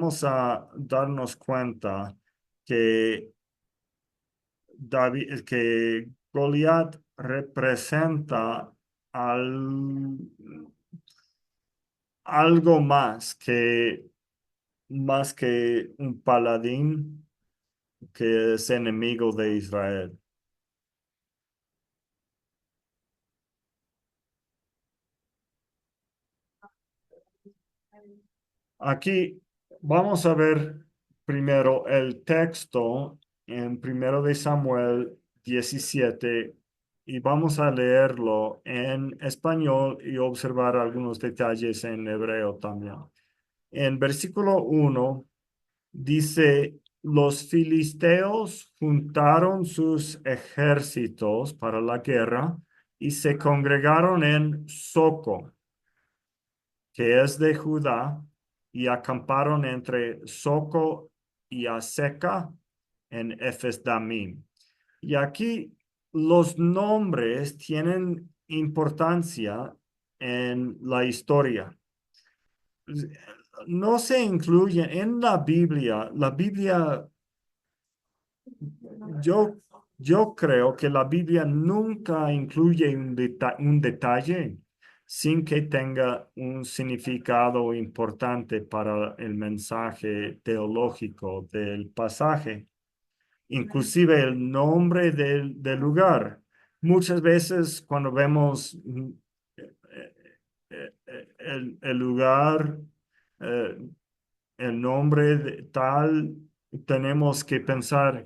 vamos a darnos cuenta que que Goliat representa al- algo más que un paladín que es enemigo de Israel. Aquí vamos a ver primero el texto en primero de Samuel 17 y vamos a leerlo en español y observar algunos detalles en hebreo también. En versículo 1 dice, los filisteos juntaron sus ejércitos para la guerra y se congregaron en Soco, que es de Judá, y acamparon entre Soco y Aseca en Efes-Damim. Y aquí los nombres tienen importancia en la historia. No se incluyen en la Biblia. La Biblia, yo, yo creo que la Biblia nunca incluye un detalle sin que tenga un significado importante para el mensaje teológico del pasaje, inclusive el nombre del lugar. Muchas veces cuando vemos el lugar, eh, el nombre de tal, tenemos que pensar,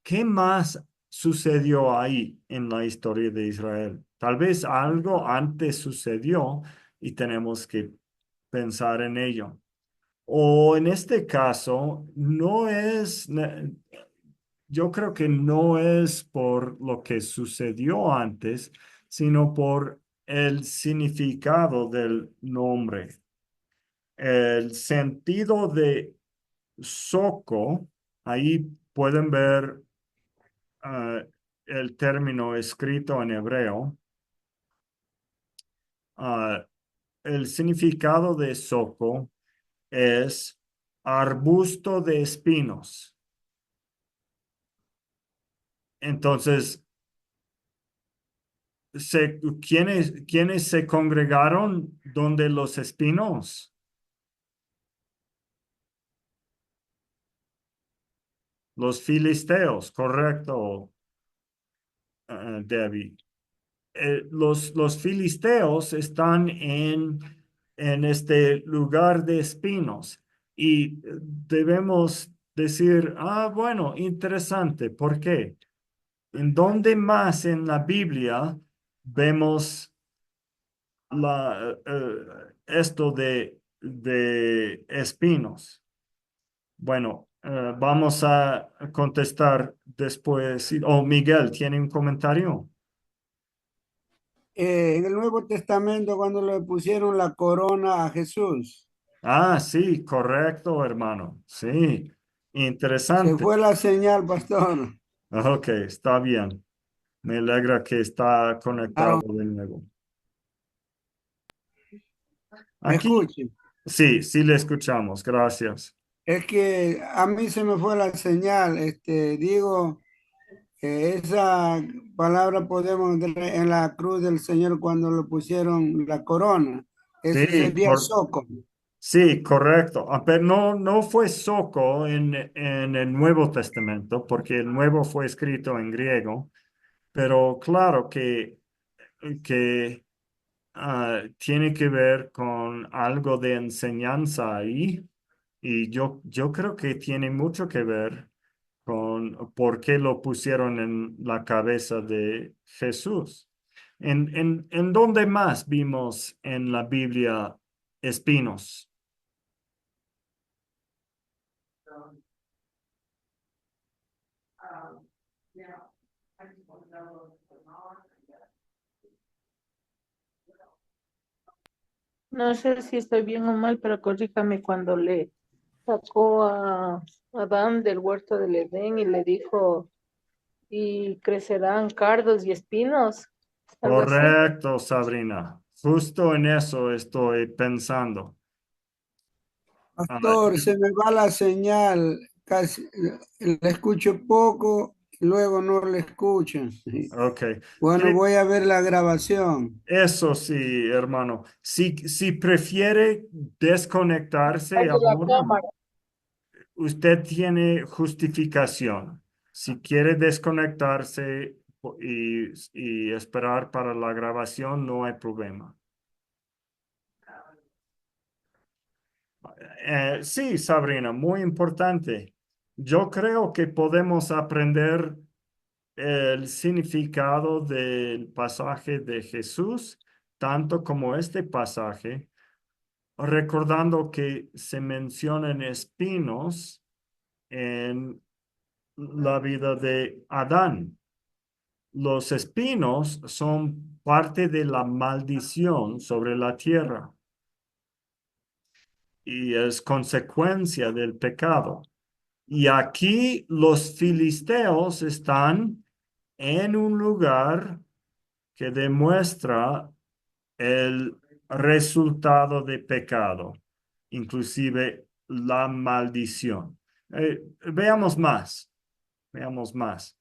¿qué más sucedió ahí en la historia de Israel? Tal vez algo antes sucedió y tenemos que pensar en ello. O en este caso, yo creo que no es por lo que sucedió antes, sino por el significado del nombre. El sentido de Soco, ahí pueden ver ah, el término escrito en hebreo. Ah, el significado de Soco es arbusto de espinos. Entonces, ¿quiénes se congregaron donde los espinos? Los filisteos, correcto, Debbie. Los filisteos están en este lugar de espinos y debemos decir, bueno, interesante, ¿por qué? ¿En dónde más en la Biblia vemos esto de espinos? Bueno, vamos a contestar después. Oh, Miguel, ¿tiene un comentario? En el Nuevo Testamento, cuando le pusieron la corona a Jesús, Sí, correcto, hermano. Sí, se interesante. fue la señal, pastor. Ok, está bien. Me alegra que está conectado Aaron, de nuevo. ¿me Aquí, escuche? sí, sí le escuchamos. Gracias. Es que a mí se me fue la señal. Digo, esa palabra podemos ver en la cruz del Señor cuando le pusieron la corona. Ese Sí, sería soco. sí, correcto. Pero no fue Soco en el Nuevo Testamento, porque el Nuevo fue escrito en griego, pero claro que tiene que ver con algo de enseñanza ahí y yo creo que tiene mucho que ver con por qué lo pusieron en la cabeza de Jesús. ¿En dónde más vimos en la Biblia espinos? No sé si estoy bien o mal, pero corríjame cuando le sacó a Adán del huerto del Edén y le dijo, y crecerán cardos y espinos, algo así. Correcto, Sabrina. Justo en eso estoy pensando. Ah, Pastor, se me va la señal, casi le escucho poco y luego no le escucho. ok. Bueno, ¿Qué- voy a ver la grabación. Eso sí, hermano. Si prefiere Al desconectarse de la ahora, cámara. usted tiene justificación. Si quiere desconectarse y esperar para la grabación, no hay problema. Sí, Sabrina, muy importante. Yo creo que podemos aprender el significado del pasaje de Jesús, tanto como este pasaje, recordando que se mencionan espinos en la vida de Adán. Los espinos son parte de la maldición sobre la tierra y es consecuencia del pecado. Y aquí los filisteos están en un lugar que demuestra el resultado de pecado, inclusive la maldición. Veamos más, veamos más.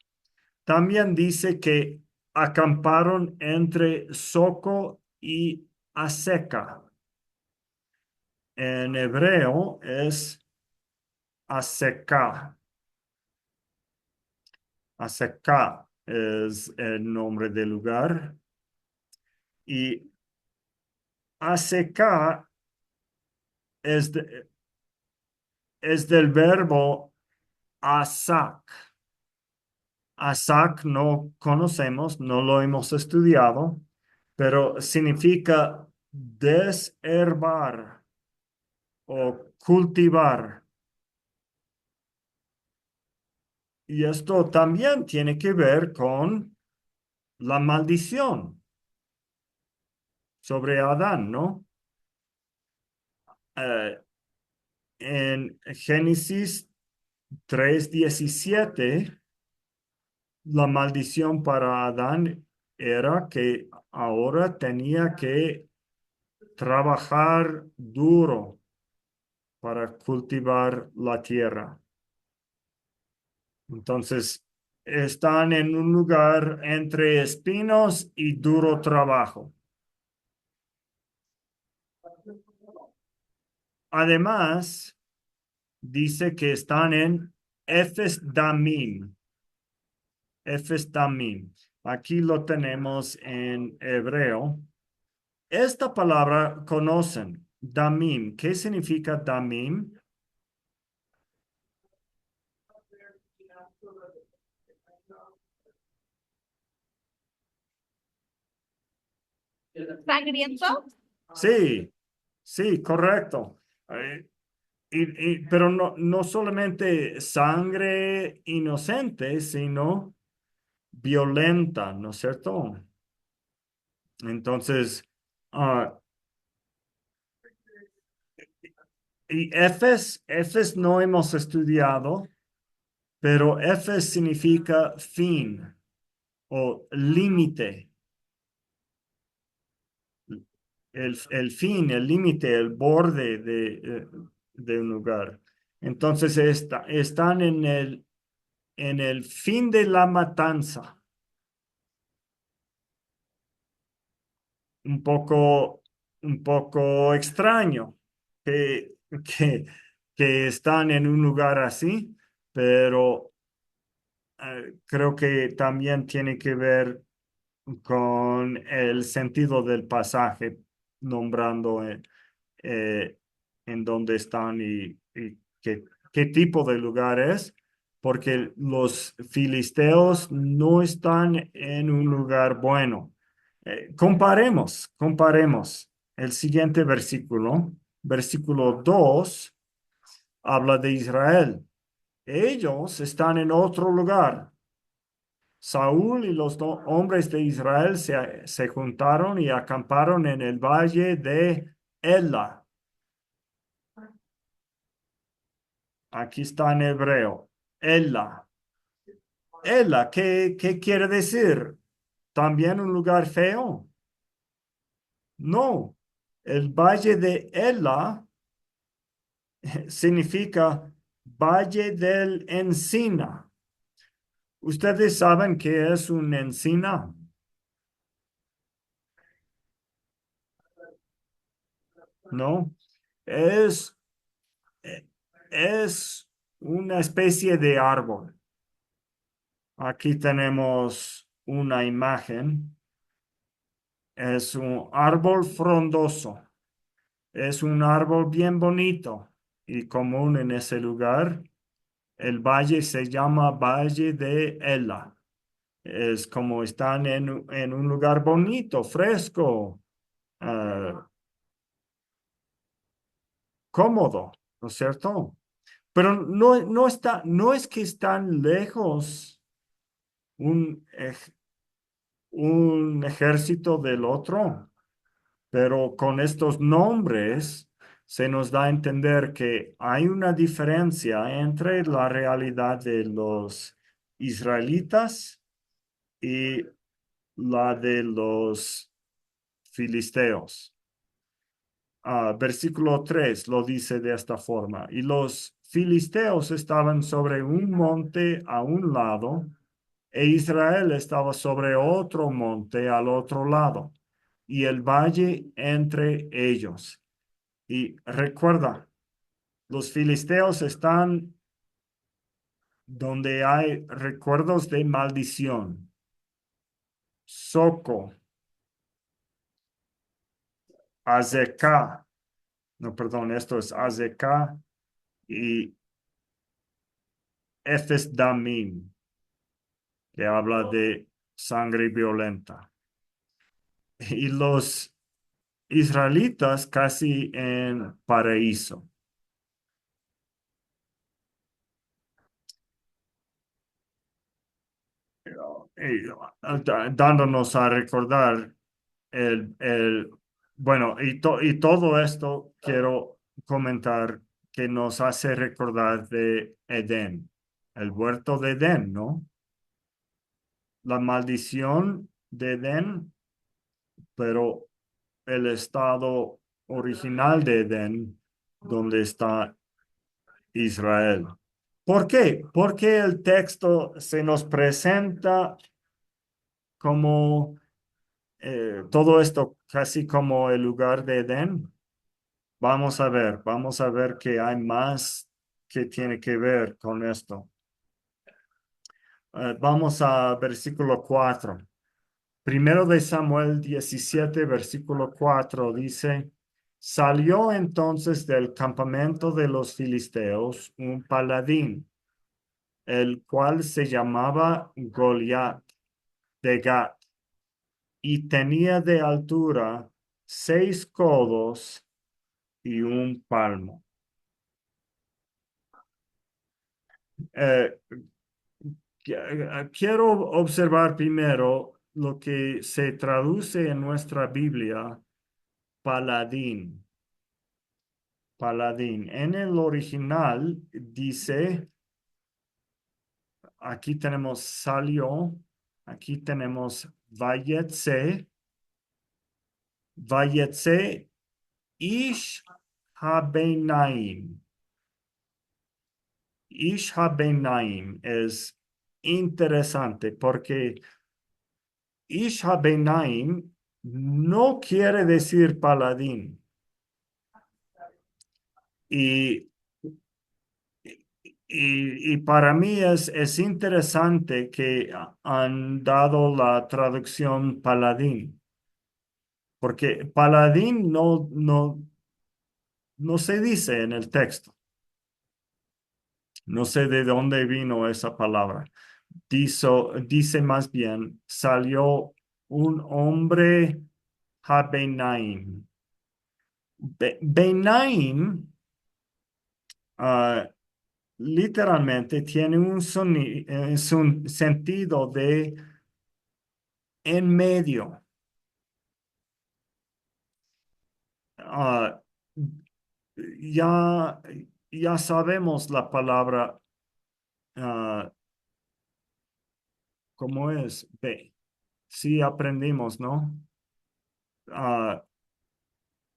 También dice que acamparon entre Soco y Aseca. En hebreo es Aseca. Aseca es el nombre del lugar. Y Aseca es, es del verbo asak. Asak no conocemos, no lo hemos estudiado, pero significa desherbar o cultivar. Y esto también tiene que ver con la maldición sobre Adán, ¿no? Eh, en Génesis 3:17, la maldición para Adán era que ahora tenía que trabajar duro para cultivar la tierra. Entonces, están en un lugar entre espinos y duro trabajo. Además, dice que están en Efes Damim. Efes Damim. Aquí lo tenemos en hebreo. Esta palabra conocen, Damim. ¿Qué significa Damim? ¿Sangriento? Sí, sí, correcto. Pero no solamente sangre inocente, sino violenta, ¿no es cierto? Entonces, ah, y Efes no hemos estudiado, pero Efes significa fin o límite, el fin, el límite, el borde de un lugar. Entonces, están en el fin de la matanza. un poco, un poco extraño que, que, que están en un lugar así, pero creo que también tiene que ver con el sentido del pasaje, nombrando eh, en dónde están y qué tipo de lugar es, porque los filisteos no están en un lugar bueno. Comparemos el siguiente versículo, versículo 2 habla de Israel. Ellos están en otro lugar. Saúl y los hombres de Israel se juntaron y acamparon en el valle de Ela. Aquí está en hebreo. Ela. Ela, ¿qué quiere decir? ¿También un lugar feo? No. El valle de Ela significa Valle del Encina. ¿Ustedes saben qué es un encina? ¿No? Es, es una especie de árbol. Aquí tenemos una imagen. Es un árbol frondoso. Es un árbol bien bonito y común en ese lugar. El valle se llama Valle de Ela. Es como están en un lugar bonito, fresco, cómodo, ¿no es cierto? Pero no es que están lejos un, un ejército del otro, pero con estos nombres se nos da a entender que hay una diferencia entre la realidad de los israelitas y la de los filisteos. Versículo 3 lo dice de esta forma. Y los filisteos estaban sobre un monte a un lado, e Israel estaba sobre otro monte al otro lado, y el valle entre ellos. Y recuerda, los filisteos están donde hay recuerdos de maldición. Soco, Azekah, no, perdón, esto es Azekah y Efes Damim, que habla de sangre violenta. Y los israelitas casi en paraíso. Y, dándonos a recordar bueno, y todo esto quiero comentar que nos hace recordar de Edén, el huerto de Edén, ¿no? La maldición de Edén, pero el estado original de Edén, donde está Israel. ¿Por qué? Porque el texto se nos presenta como todo esto casi como el lugar de Edén. Vamos a ver que hay más que tiene que ver con esto. Vamos a versículo 4. Primero de Samuel 17, versículo 4 dice, salió entonces del campamento de los filisteos un paladín, el cual se llamaba Goliat de Gat, y tenía de altura 6 codos y un palmo. Eh, Quiero observar primero lo que se traduce en nuestra Biblia, paladín. Paladín. En el original dice, aquí tenemos salió, aquí tenemos vayetse, vayetse ish habenaim. Ish habenaim es interesante porque Isha Benaim no quiere decir paladín. Y, y para mí es interesante que han dado la traducción paladín, porque paladín no se dice en el texto. No sé de dónde vino esa palabra. Dice más bien, salió un hombre Habenaim. Benaim ah, literalmente tiene es un sentido de en medio. Ah, ya, ya sabemos la palabra, ah, ¿cómo es? Sí aprendimos, ¿no? Ah,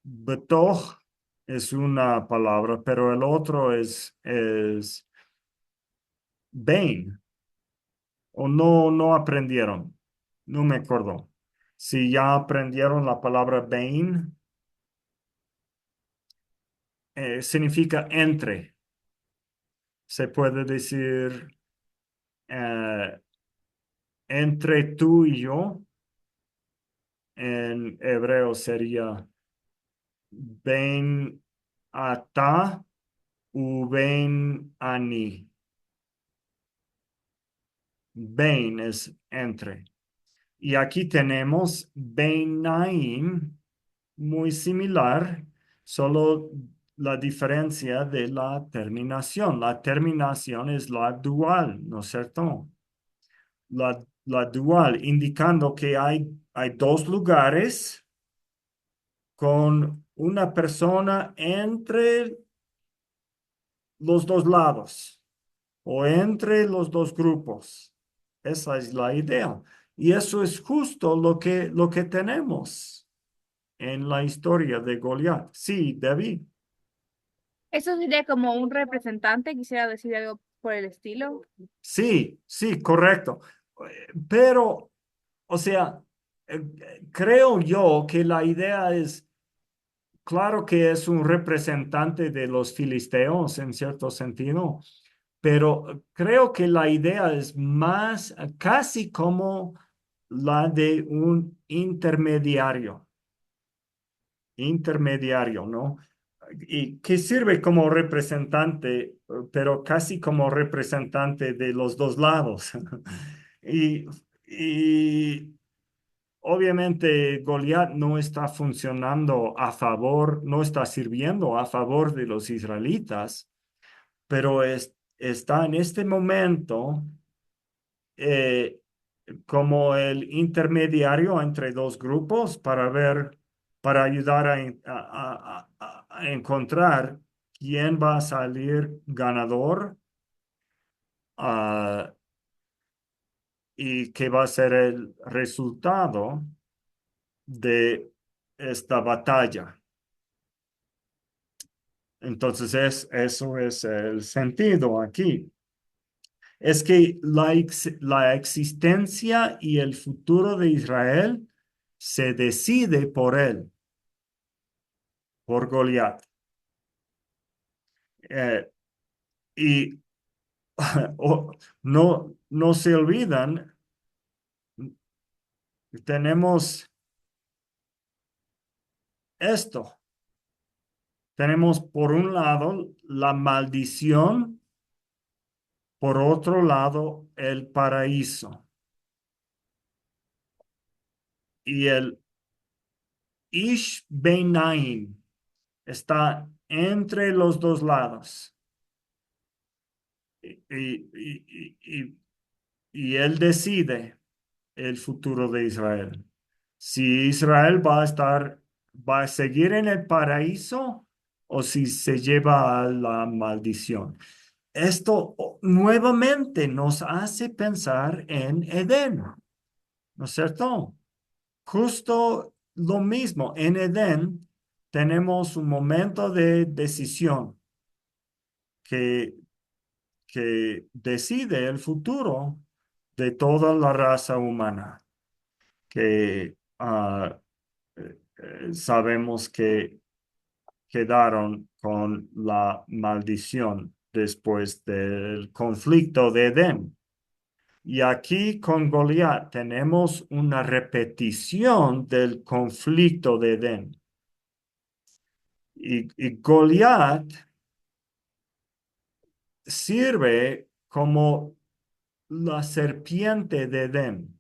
Betoch es una palabra, pero el otro es Bain. O no aprendieron. No me acuerdo. Si ya aprendieron la palabra Bain, significa entre. Se puede decir eh, entre tú y yo. En hebreo sería Ben ata u ben ani. Ben es entre. Y aquí tenemos Benaim, muy similar, solo la diferencia de la terminación. La terminación es la dual, ¿no es cierto? La dual, indicando que hay dos lugares con una persona entre los dos lados o entre los dos grupos. Esa es la idea. Y eso es justo lo que tenemos en la historia de Goliat. Sí, David. Eso sería como un representante, quisiera decir algo por el estilo. Sí, sí, correcto. Pero, o sea, creo yo que la idea es, claro que es un representante de los filisteos en cierto sentido, pero creo que la idea es más casi como la de un intermediario, ¿no? Y que sirve como representante, pero casi como representante de los dos lados. Y, y obviamente Goliat no está funcionando a favor, no está sirviendo a favor de los israelitas, pero está en este momento eh, como el intermediario entre dos grupos para ver, para ayudar a encontrar quién va a salir ganador, ah, y qué va a ser el resultado de esta batalla. Entonces, eso es el sentido aquí. Es que la existencia y el futuro de Israel se decide por él, por Goliat. Eh, y no se olvidan, tenemos esto. Tenemos por un lado la maldición, por otro lado el paraíso. Y el Ish Beinaim está entre los dos lados. Y él decide el futuro de Israel. Si Israel va a seguir en el paraíso o si se lleva a la maldición. Esto nuevamente nos hace pensar en Edén, ¿no es cierto? Justo lo mismo, en Edén tenemos un momento de decisión que, que decide el futuro de toda la raza humana, que sabemos que quedaron con la maldición después del conflicto de Edén. Y aquí con Goliat tenemos una repetición del conflicto de Edén. Y Goliat sirve como la serpiente de Edén.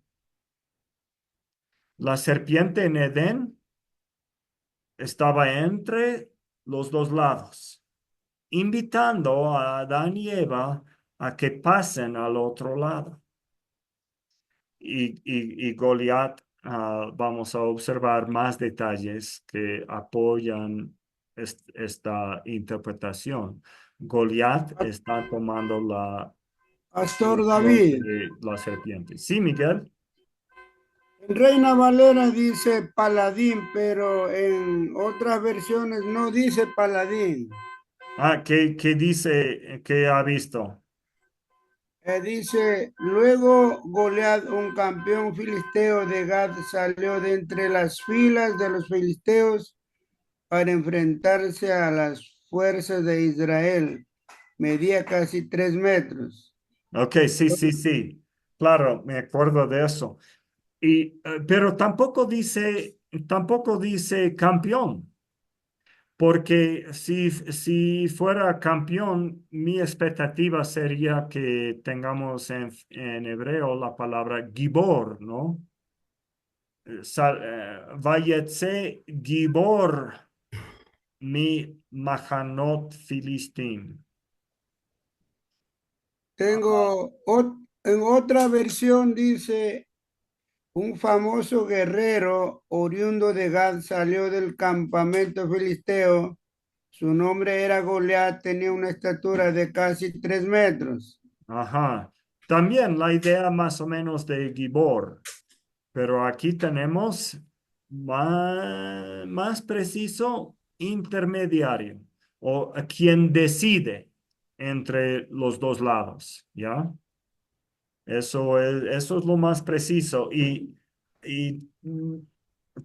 La serpiente en Edén estaba entre los dos lados, invitando a Adán y Eva a que pasen al otro lado. Y Goliat, vamos a observar más detalles que apoyan esta interpretación. Goliat está tomando la Pastor función David, de la serpiente. Sí, Miguel. En Reina Valera dice paladín, pero en otras versiones no dice paladín. Ah, ¿qué dice que ha visto? Dice, luego Goliat, un campeón filisteo de Gad, salió de entre las filas de los filisteos para enfrentarse a las fuerzas de Israel. Medía casi 3 metros. Ok, sí, sí, sí. Claro, me acuerdo de eso. Pero tampoco dice campeón. Porque si fuera campeón, mi expectativa sería que tengamos en hebreo la palabra gibor, ¿no? Vayetze gibor mi machanot filistim. En otra versión dice, un famoso guerrero oriundo de Gad salió del campamento filisteo. Su nombre era Goliat, tenía una estatura de casi 3 metros. Ajá. También la idea más o menos de gibor, pero aquí tenemos más preciso intermediario o a quien decide entre los dos lados, ¿ya? Eso es lo más preciso y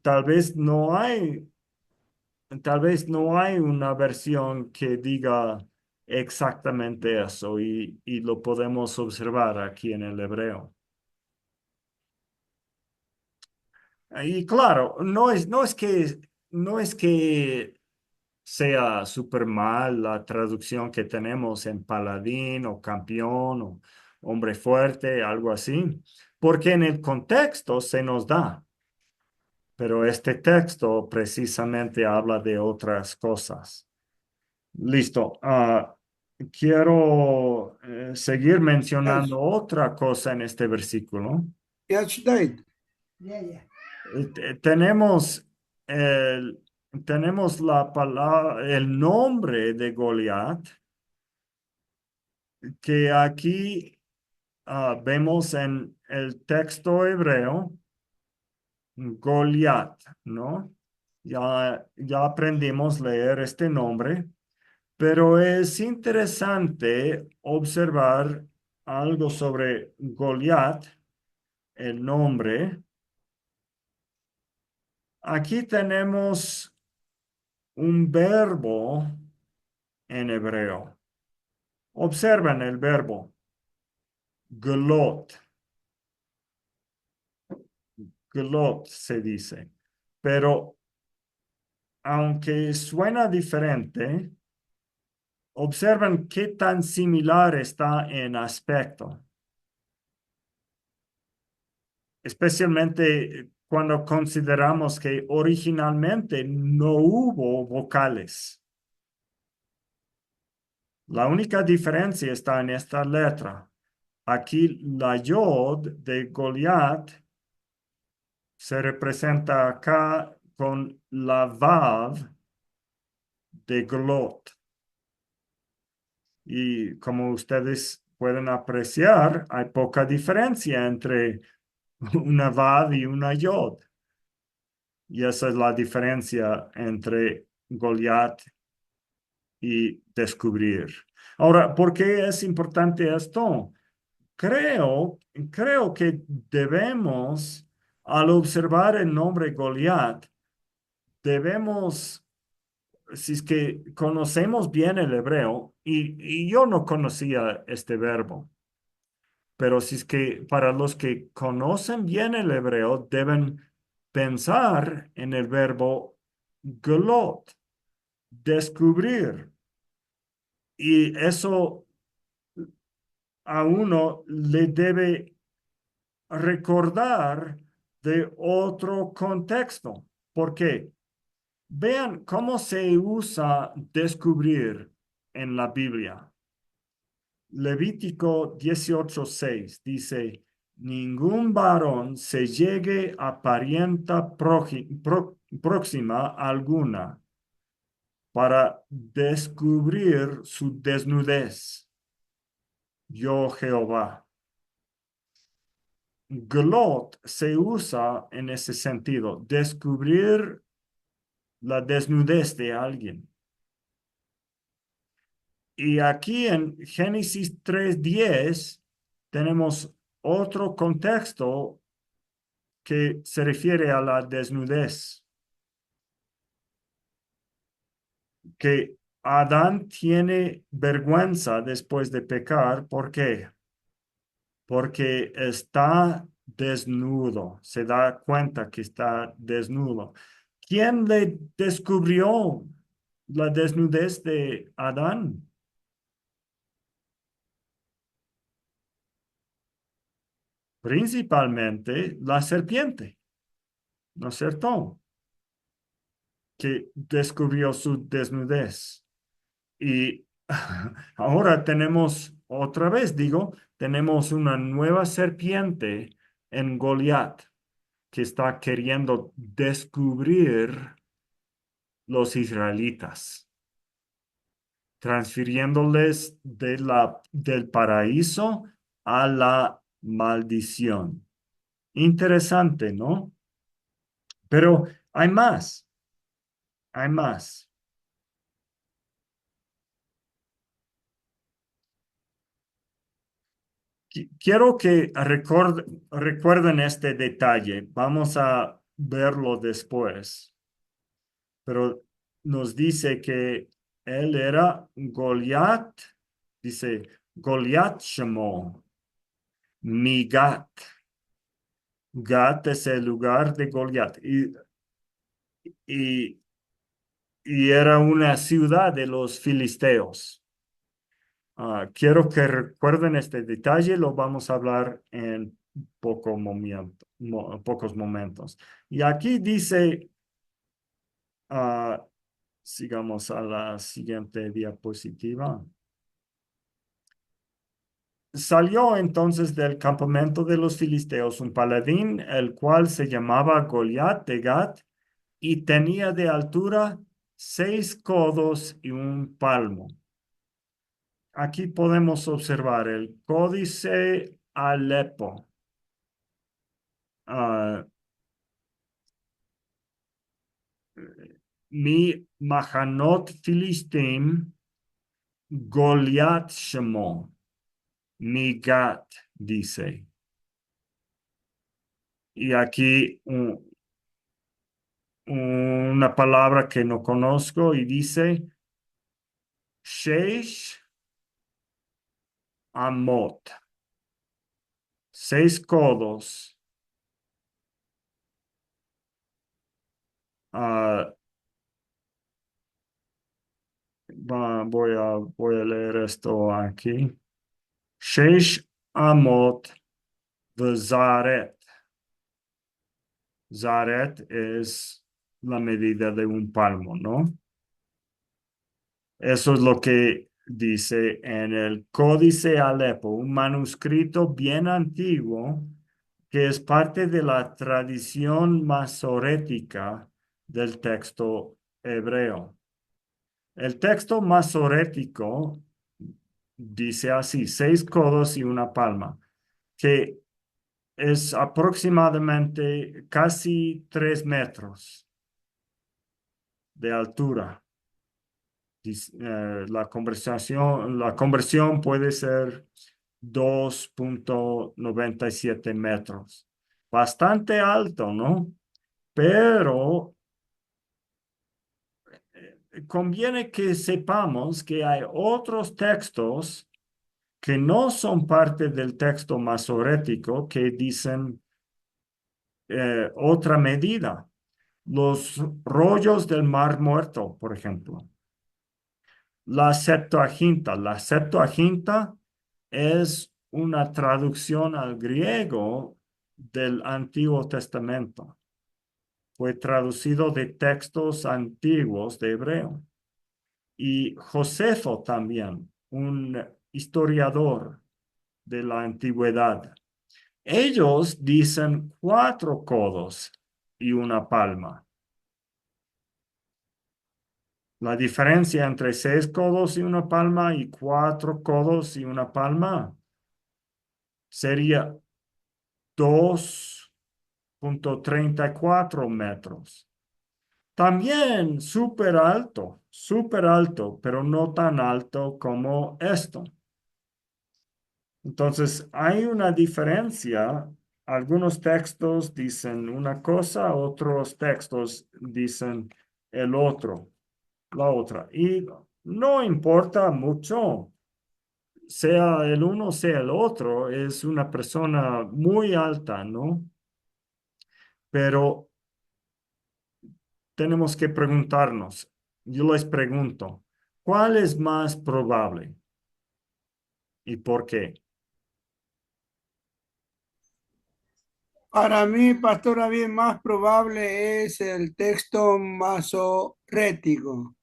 tal vez no hay una versión que diga exactamente eso y lo podemos observar aquí en el hebreo. Y claro, no es que sea súper mal la traducción que tenemos en paladín o campeón o hombre fuerte, algo así, porque en el contexto se nos da, pero este texto precisamente habla de otras cosas. Listo. Quiero seguir mencionando otra cosa en este versículo. Yashtayt. Tenemos el, tenemos la palabra, el nombre de Goliat, que aquí vemos en el texto hebreo, Goliat, ¿no? Ya aprendimos leer este nombre, pero es interesante observar algo sobre Goliat, el nombre. Aquí tenemos un verbo en hebreo. Observen el verbo glot, glot se dice, pero aunque suena diferente, observen qué tan similar está en aspecto, especialmente cuando consideramos que originalmente no hubo vocales. La única diferencia está en esta letra. Aquí la yod de Goliat se representa acá con la vav de glot. Y como ustedes pueden apreciar, hay poca diferencia entre una vav y una yod. Y esa es la diferencia entre Goliat y descubrir. Ahora, ¿por qué es importante esto? Creo que debemos, al observar el nombre Goliat, debemos, si es que conocemos bien el hebreo, y yo no conocía este verbo, pero si es que para los que conocen bien el hebreo, deben pensar en el verbo gelot, descubrir. Y eso a uno le debe recordar de otro contexto. ¿Por qué? Vean cómo se usa descubrir en la Biblia. Levítico 18:6 dice, ningún varón se llegue a parienta próxima alguna para descubrir su desnudez. Yo Jehová. glot se usa en ese sentido, descubrir la desnudez de alguien. Y aquí en Génesis 3:10 tenemos otro contexto que se refiere a la desnudez, que Adán tiene vergüenza después de pecar. ¿Por qué? Porque está desnudo, se da cuenta que está desnudo. ¿Quién le descubrió la desnudez de Adán? Principalmente la serpiente, ¿no es cierto? Que descubrió su desnudez. Y ahora tenemos, otra vez digo, tenemos una nueva serpiente en Goliat que está queriendo descubrir los israelitas, transfiriéndoles del paraíso a la maldición. Interesante, ¿no? Pero hay más, hay más. Quiero que recuerden este detalle. Vamos a verlo después. Pero nos dice que él era Goliat, dice Goliat Shemo, mi Gat. Gat es el lugar de Goliat. Y, y era una ciudad de los filisteos. Quiero que recuerden este detalle, lo vamos a hablar en pocos momentos. Y aquí dice, ah, sigamos a la siguiente diapositiva. Salió entonces del campamento de los filisteos un paladín, el cual se llamaba Goliat de Gat, y tenía de altura 6 codos y un palmo. Aquí podemos observar el Códice Alepo. Ah, mi Mahanot Filistim, Goliat Shemo, mi Gat, dice. Y aquí una palabra que no conozco y dice Sheish Amot, 6 codos. Ah, voy a leer esto aquí. Sheish Amot Zaret. Zaret es la medida de un palmo, ¿no? Eso es lo que dice en el Códice Alepo, un manuscrito bien antiguo que es parte de la tradición masorética del texto hebreo. El texto masorético dice así, 6 codos y una palma, que es aproximadamente casi 3 metros de altura. La conversión puede ser 2,97 metros. Bastante alto, ¿no? Pero conviene que sepamos que hay otros textos que no son parte del texto masorético que dicen otra medida. Los rollos del Mar Muerto, por ejemplo. La Septuaginta. La Septuaginta es una traducción al griego del Antiguo Testamento. Fue traducido de textos antiguos de hebreo. Y Josefo también, un historiador de la antigüedad. Ellos dicen 4 codos y una palma. La diferencia entre 6 codos y una palma y 4 codos y una palma sería 2,34 metros. También súper alto, pero no tan alto como esto. Entonces, hay una diferencia. Algunos textos dicen una cosa, otros textos dicen el otro, la otra. Y no importa mucho, sea el uno, sea el otro, es una persona muy alta, ¿no? Pero tenemos que preguntarnos, yo les pregunto, ¿cuál es más probable y por qué? Para mí, pastora, bien más probable es el texto masorético.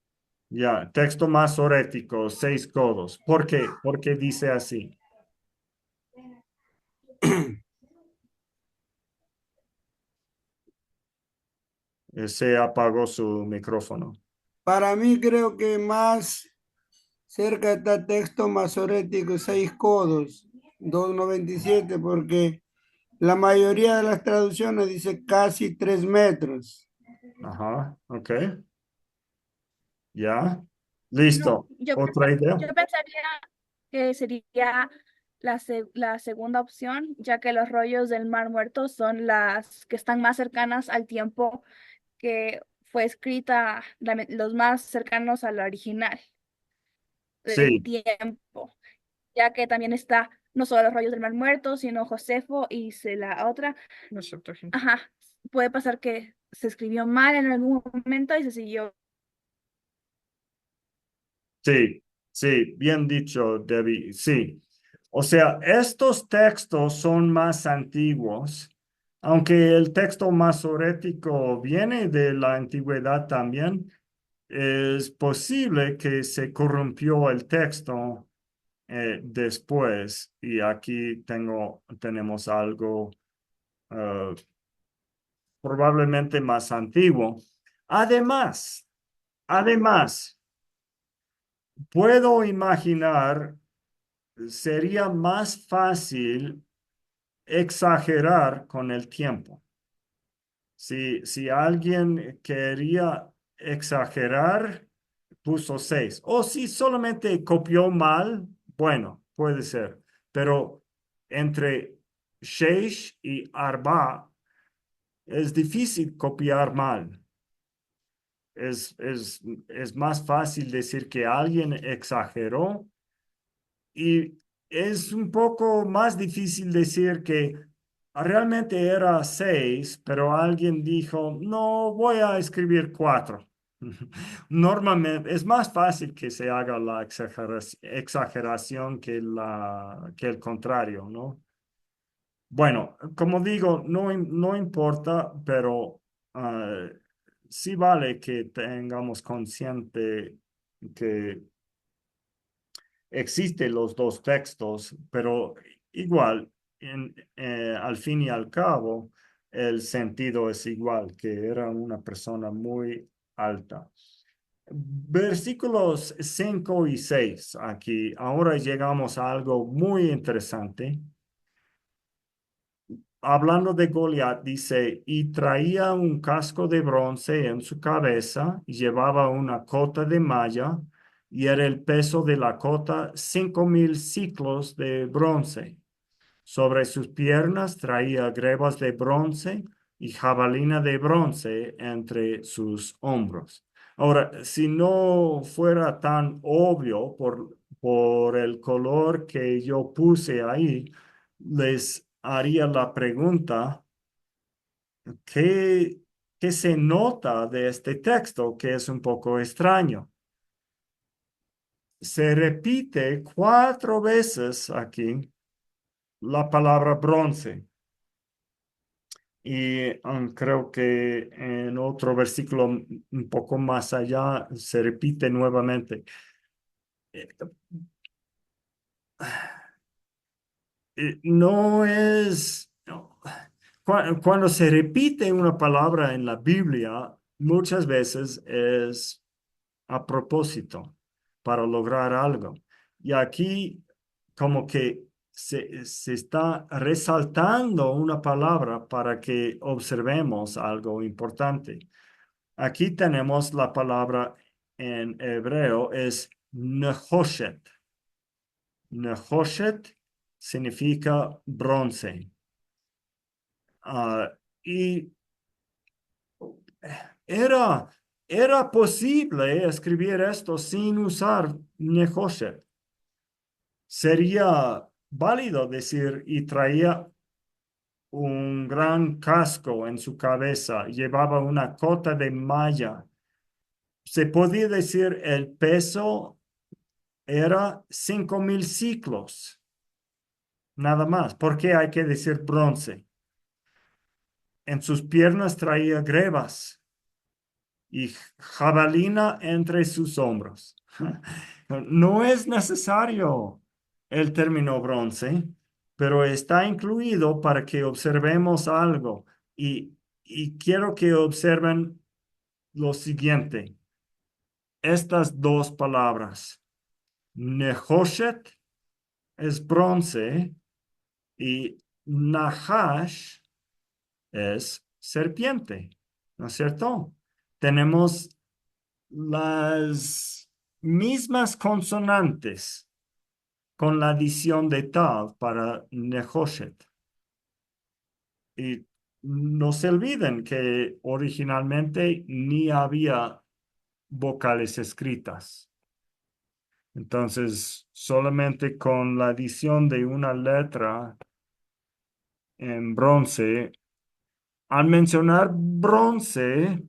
Ya, texto masorético, 6 codos. ¿Por qué? Porque dice así. Se apagó su micrófono. Para mí creo que más cerca está el texto masorético, 6 codos, 2,97, porque la mayoría de las traducciones dice casi 3 metros. Ajá, ok. Ya. No, Listo. ¿Otra idea? yo pensaría que sería la segunda opción, ya que los rollos del Mar Muerto son las que están más cercanas al tiempo que fue escrita, los más cercanos al original del Sí, tiempo, ya que también está no solo los rollos del Mar Muerto, sino Josefo y la otra. La Septuaginta. Ajá, puede pasar que se escribió mal en algún momento y se siguió. sí, sí, bien dicho, Debbie. Sí. O sea, estos textos son más antiguos, aunque el texto masorético viene de la antigüedad también. Es posible que se corrompió el texto después y aquí tenemos algo eh, probablemente más antiguo. Además, además, puedo imaginar, sería más fácil exagerar con el tiempo. Si alguien quería exagerar, puso 6. O si solamente copió mal, bueno, puede ser. Pero entre Sheish y Arba es difícil copiar mal. Es más fácil decir que alguien exageró y es un poco más difícil decir que realmente era 6, pero alguien dijo, no, voy a escribir 4. Normalmente es más fácil que se haga la exageración que el contrario, ¿no? Bueno, como digo, no importa, pero ah, sí vale que tengamos consciente que existen los dos textos, pero igual, al fin y al cabo, el sentido es igual, que era una persona muy alta. Versículos 5 y 6 aquí. Ahora llegamos a algo muy interesante. Hablando de Goliat, dice, y traía un casco de bronce en su cabeza, y llevaba una cota de malla, y era el peso de la cota 5,000 ciclos de bronce. Sobre sus piernas traía grebas de bronce y jabalina de bronce entre sus hombros. Ahora, si no fuera tan obvio por el color que yo puse ahí, les haría la pregunta, ¿qué, qué se nota de este texto que es un poco extraño? Se repite 4 veces aquí la palabra bronce. Y creo que en otro versículo un poco más allá se repite nuevamente. Eh, no es, no. Cuando se repite una palabra en la Biblia, muchas veces es a propósito para lograr algo. Y aquí como que se está resaltando una palabra para que observemos algo importante. Aquí tenemos la palabra en hebreo es nehoshet. Nehoshet significa bronce. Y era, era posible escribir esto sin usar nehoshet. Sería válido decir y traía un gran casco en su cabeza, llevaba una cota de malla. Se podía decir el peso era 5,000 ciclos, nada más. ¿Por qué hay que decir bronce? En sus piernas traía grebas y jabalina entre sus hombros. No es necesario el término bronce, pero está incluido para que observemos algo. Y quiero que observen lo siguiente. Estas dos palabras, Nehoshet es bronce y Nahash es serpiente, ¿no es cierto? Tenemos las mismas consonantes con la adición de Tav para Nehoshet. Y no se olviden que originalmente ni había vocales escritas. Entonces, solamente con la adición de una letra en bronce, al mencionar bronce,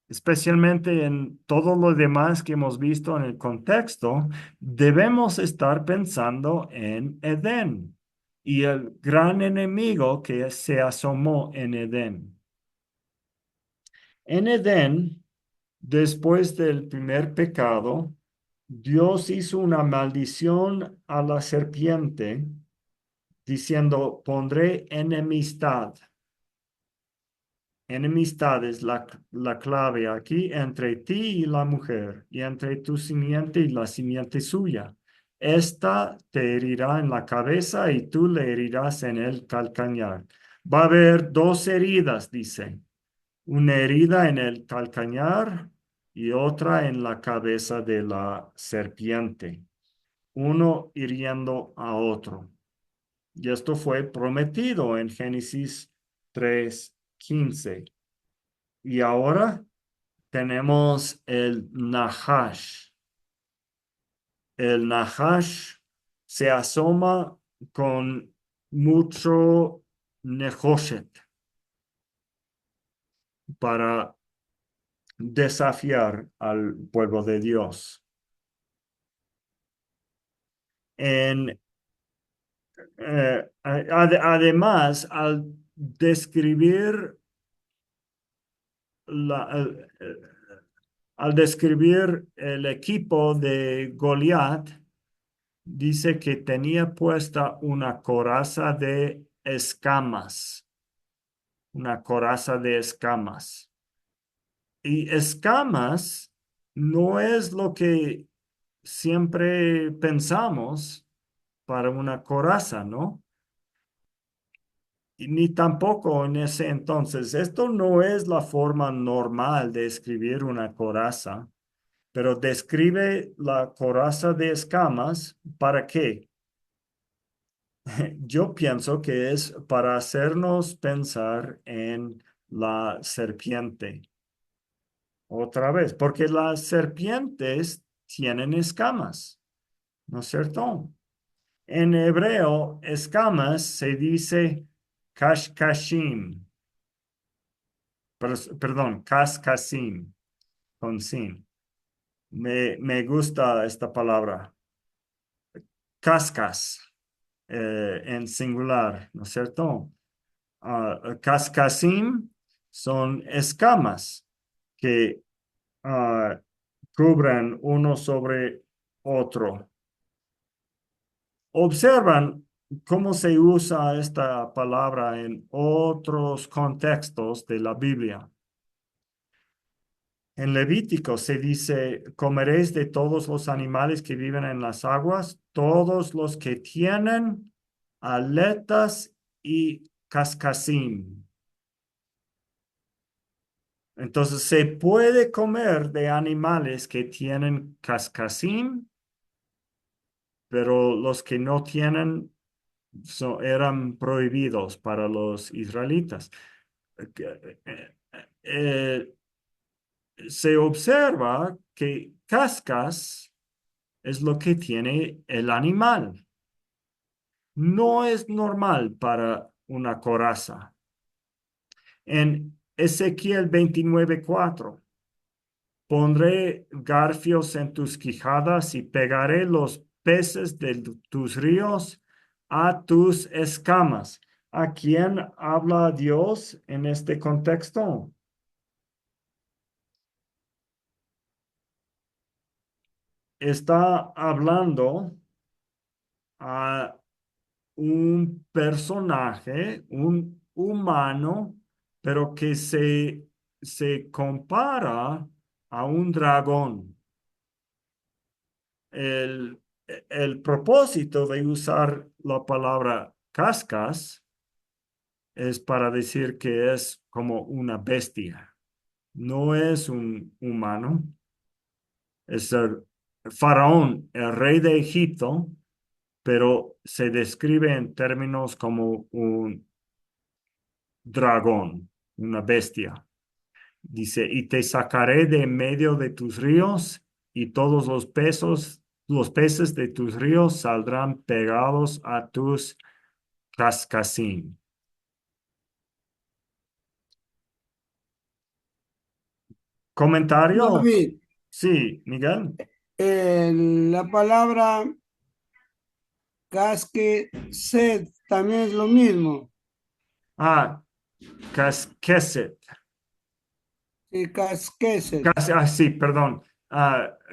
especialmente en todo lo demás que hemos visto en el contexto, debemos estar pensando en Edén y el gran enemigo que se asomó en Edén. En Edén, después del primer pecado, Dios hizo una maldición a la serpiente, diciendo, pondré enemistad. Enemistad es la clave aquí entre ti y la mujer, y entre tu simiente y la simiente suya. Esta te herirá en la cabeza y tú le herirás en el calcañar. Va a haber dos heridas, dice. Una herida en el calcañar y otra en la cabeza de la serpiente. Uno hiriendo a otro. Y esto fue prometido en Génesis 3:15. Y ahora tenemos el Nahash. El Nahash se asoma con mucho Nehoshet para desafiar al pueblo de Dios. Además, al describir la, al describir el equipo de Goliat, dice que tenía puesta una coraza de escamas, una coraza de escamas. Y escamas no es lo que siempre pensamos para una coraza, ¿no? Y ni tampoco en ese entonces. Esto no es la forma normal de escribir una coraza, pero describe la coraza de escamas. ¿Para qué? Yo pienso que es para hacernos pensar en la serpiente. Otra vez, porque las serpientes tienen escamas, ¿no es cierto? En hebreo, escamas se dice kashkashim, perdón, kaskasim, con sin. Me gusta esta palabra, cascas, en singular, ¿no es cierto? Kaskasim son escamas que cubren uno sobre otro. Observan cómo se usa esta palabra en otros contextos de la Biblia. En Levítico se dice, comeréis de todos los animales que viven en las aguas, todos los que tienen aletas y cascasín. Entonces se puede comer de animales que tienen cascasín, pero los que no tienen eran prohibidos para los israelitas. Eh, Se observa que cascas es lo que tiene el animal. No es normal para una coraza. En Ezequiel 29:4, pondré garfios en tus quijadas y pegaré los peces de tus ríos a tus escamas. ¿A quién habla Dios en este contexto? Está hablando a un personaje, un humano, pero que se compara a un dragón. El, el propósito de usar la palabra cascas es para decir que es como una bestia. No es un humano, es el faraón, el rey de Egipto, pero se describe en términos como un dragón, una bestia. Dice, y te sacaré de en medio de tus ríos, y todos los peces de tus ríos saldrán pegados a tus cascasín. ¿Comentario? David, Sí, Miguel. la palabra casque sed también es lo mismo. Ah, casqueset. Sí, casqueset. Sí, perdón.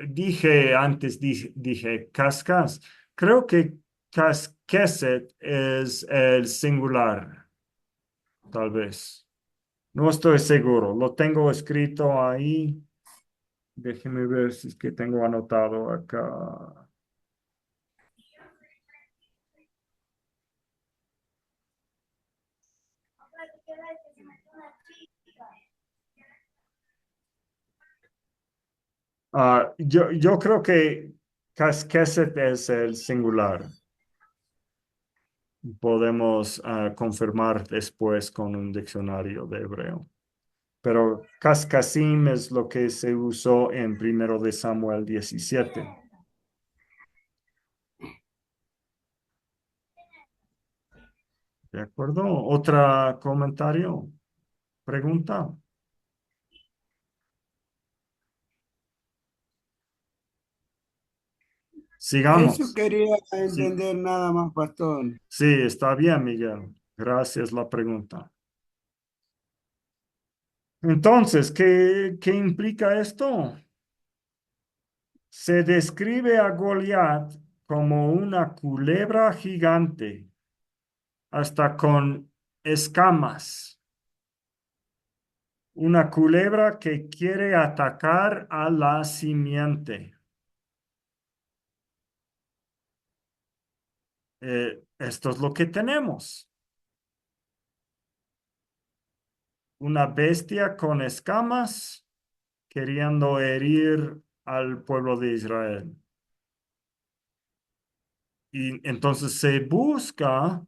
Dije antes, dije cascas. Creo que casqueset es el singular, tal vez. No estoy seguro. Lo tengo escrito ahí. Déjeme ver si es que tengo anotado acá. Yo creo que casqueset es el singular. Podemos confirmar después con un diccionario de hebreo. Pero cascasim es lo que se usó en 1 Samuel 17. ¿De acuerdo? ¿Otro comentario? ¿Pregunta? Eso Sigamos. quería Sí, entender nada más, pastor. sí, está bien, Miguel. Gracias la pregunta. Entonces, ¿qué implica esto? Se describe a Goliat como una culebra gigante, hasta con escamas. Una culebra que quiere atacar a la simiente. Esto es lo que tenemos. Una bestia con escamas queriendo herir al pueblo de Israel. Y entonces se busca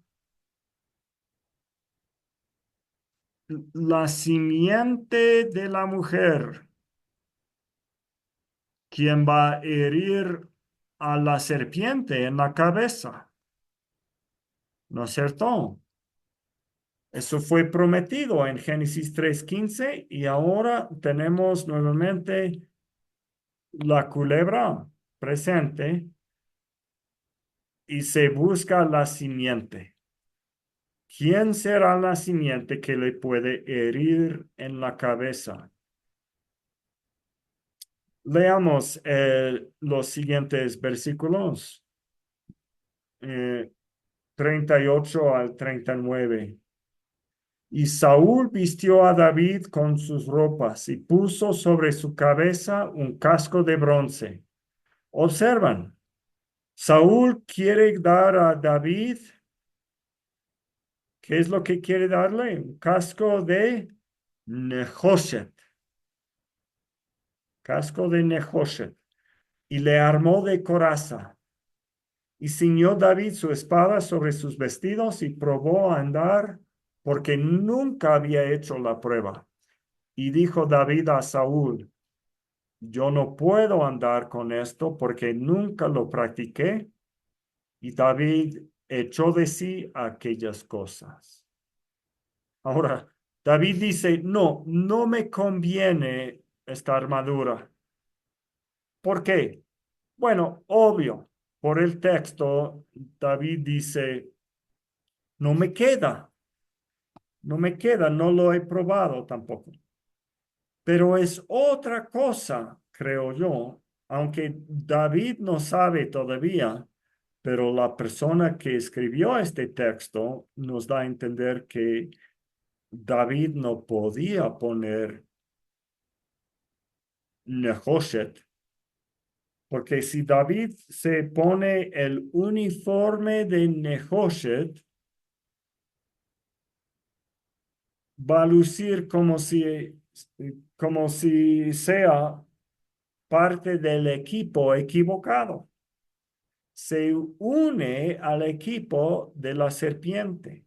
la simiente de la mujer, quien va a herir a la serpiente en la cabeza. ¿No es cierto? Eso fue prometido en Génesis 3:15 y ahora tenemos nuevamente la culebra presente y se busca la simiente. ¿Quién será la simiente que le puede herir en la cabeza? Leamos los siguientes versículos, eh, 38 al 39. Y Saúl vistió a David con sus ropas y puso sobre su cabeza un casco de bronce. Observan, Saúl quiere dar a David ¿Qué es lo que quiere darle? Un casco de Nehoshet. Casco de Nehoshet. Y le armó de coraza. Y ciñó David su espada sobre sus vestidos y probó a andar porque nunca había hecho la prueba. Y dijo David a Saúl, yo no puedo andar con esto porque nunca lo practiqué. Y David echó de sí aquellas cosas. Ahora, David dice, no, no me conviene esta armadura. ¿Por qué? Bueno, obvio, por el texto, David dice, no me queda, no me queda, no lo he probado tampoco. Pero es otra cosa, creo yo, aunque David no sabe todavía, pero la persona que escribió este texto nos da a entender que David no podía poner Nehoshet, porque si David se pone el uniforme de Nehoshet, va a lucir como si sea parte del equipo equivocado. Se une al equipo de la serpiente.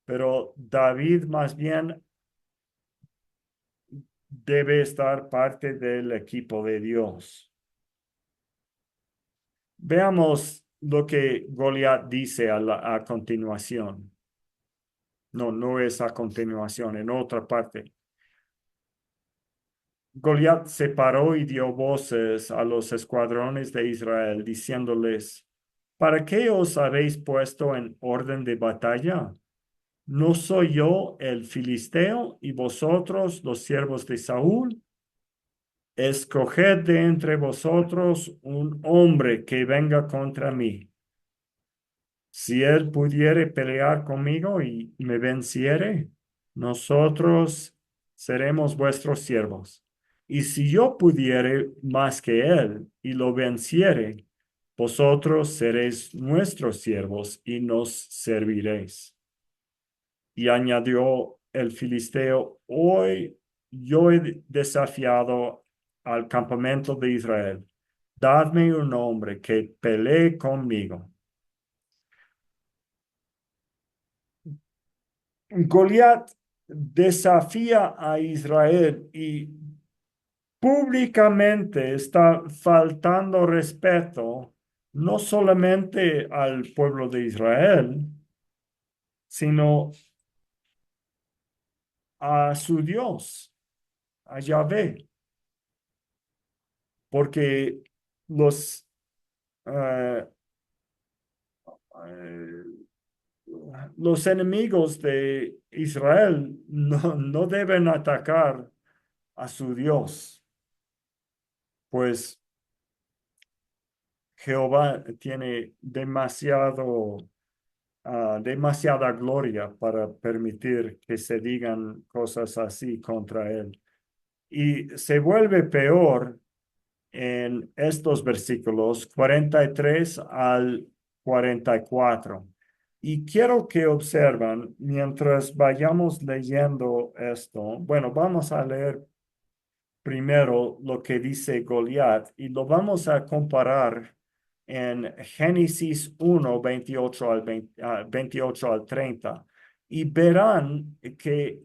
Pero David más bien debe estar parte del equipo de Dios. Veamos lo que Goliat dice a continuación. No, no es a continuación, en otra parte. Goliat se paró y dio voces a los escuadrones de Israel, diciéndoles, ¿para qué os habéis puesto en orden de batalla? ¿No soy yo el filisteo y vosotros los siervos de Saúl? Escoged de entre vosotros un hombre que venga contra mí. Si él pudiere pelear conmigo y me venciere, nosotros seremos vuestros siervos. Y si yo pudiere más que él y lo venciere, vosotros seréis nuestros siervos y nos serviréis. Y añadió el filisteo, hoy yo he desafiado al campamento de Israel. Dadme un hombre que pelee conmigo. Goliat desafía a Israel y públicamente está faltando respeto no solamente al pueblo de Israel, sino a su Dios, a Yahvé, porque los, eh, eh, los enemigos de Israel no deben atacar a su Dios, pues Jehová tiene demasiada gloria para permitir que se digan cosas así contra él. Y se vuelve peor en estos versículos 43 al 44. Y quiero que observen mientras vayamos leyendo esto. Bueno, vamos a leer primero lo que dice Goliat y lo vamos a comparar en Génesis 1, 28 al 30. Y verán que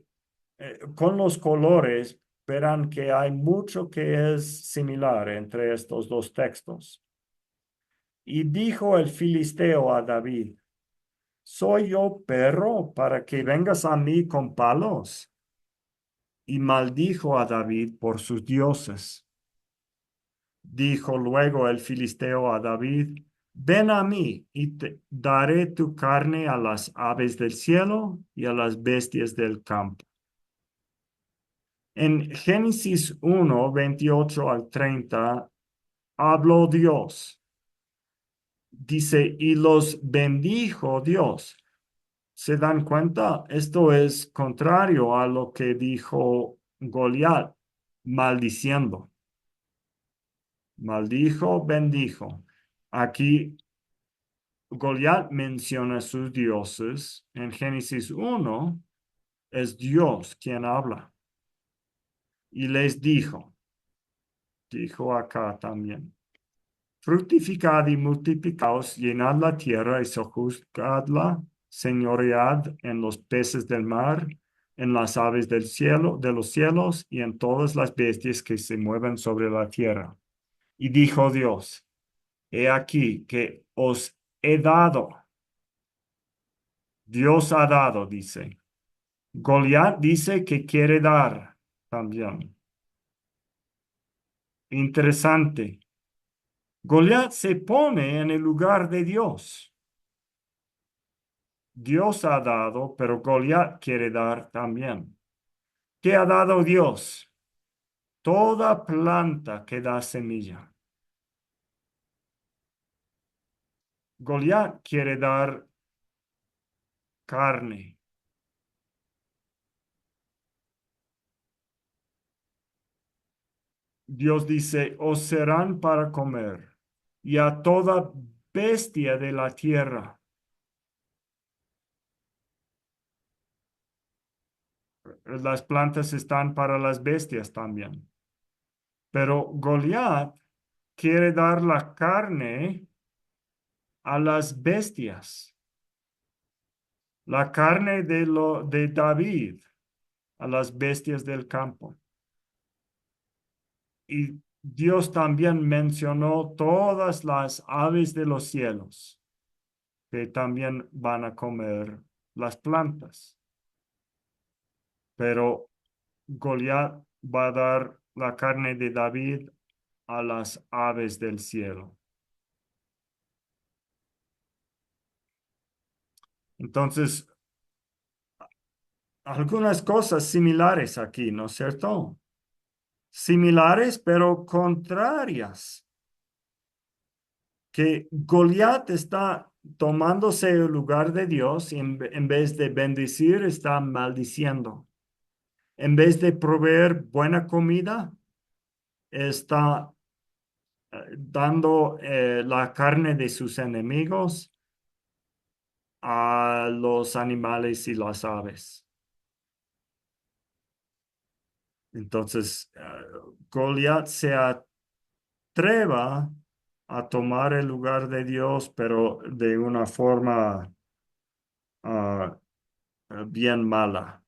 con los colores, verán que hay mucho que es similar entre estos dos textos. Y dijo el filisteo a David, ¿soy yo perro para que vengas a mí con palos? Y maldijo a David por sus dioses. Dijo luego el filisteo a David, ven a mí y te daré tu carne a las aves del cielo y a las bestias del campo. En Génesis 1, 28 al 30, habló Dios. Dice, y los bendijo Dios. ¿Se dan cuenta? Esto es contrario a lo que dijo Goliat, maldiciendo. Maldijo, bendijo. Aquí Goliat menciona sus dioses. En Génesis 1 es Dios quien habla. Y les dijo acá también, fructificad y multiplicaos, llenad la tierra y sojuzgadla, señoread en los peces del mar, en las aves del cielo, de los cielos y en todas las bestias que se mueven sobre la tierra. Y dijo Dios, he aquí que os he dado. Dios ha dado, dice. Goliat dice que quiere dar también. Interesante. Goliat se pone en el lugar de Dios. Dios ha dado, pero Goliat quiere dar también. ¿Qué ha dado Dios? Toda planta que da semilla. Goliat quiere dar carne. Dios dice, os serán para comer, y a toda bestia de la tierra. Las plantas están para las bestias también. Pero Goliat quiere dar la carne a las bestias, la carne de David a las bestias del campo. Y Dios también mencionó todas las aves de los cielos que también van a comer las plantas. Pero Goliat va a dar la carne de David a las aves del cielo. Entonces, algunas cosas similares aquí, ¿no es cierto? Similares, pero contrarias. Que Goliat está tomándose el lugar de Dios y en vez de bendecir, está maldiciendo. En vez de proveer buena comida, está dando la carne de sus enemigos a los animales y las aves. Entonces, Goliat se atreva a tomar el lugar de Dios, pero de una forma ah, bien mala.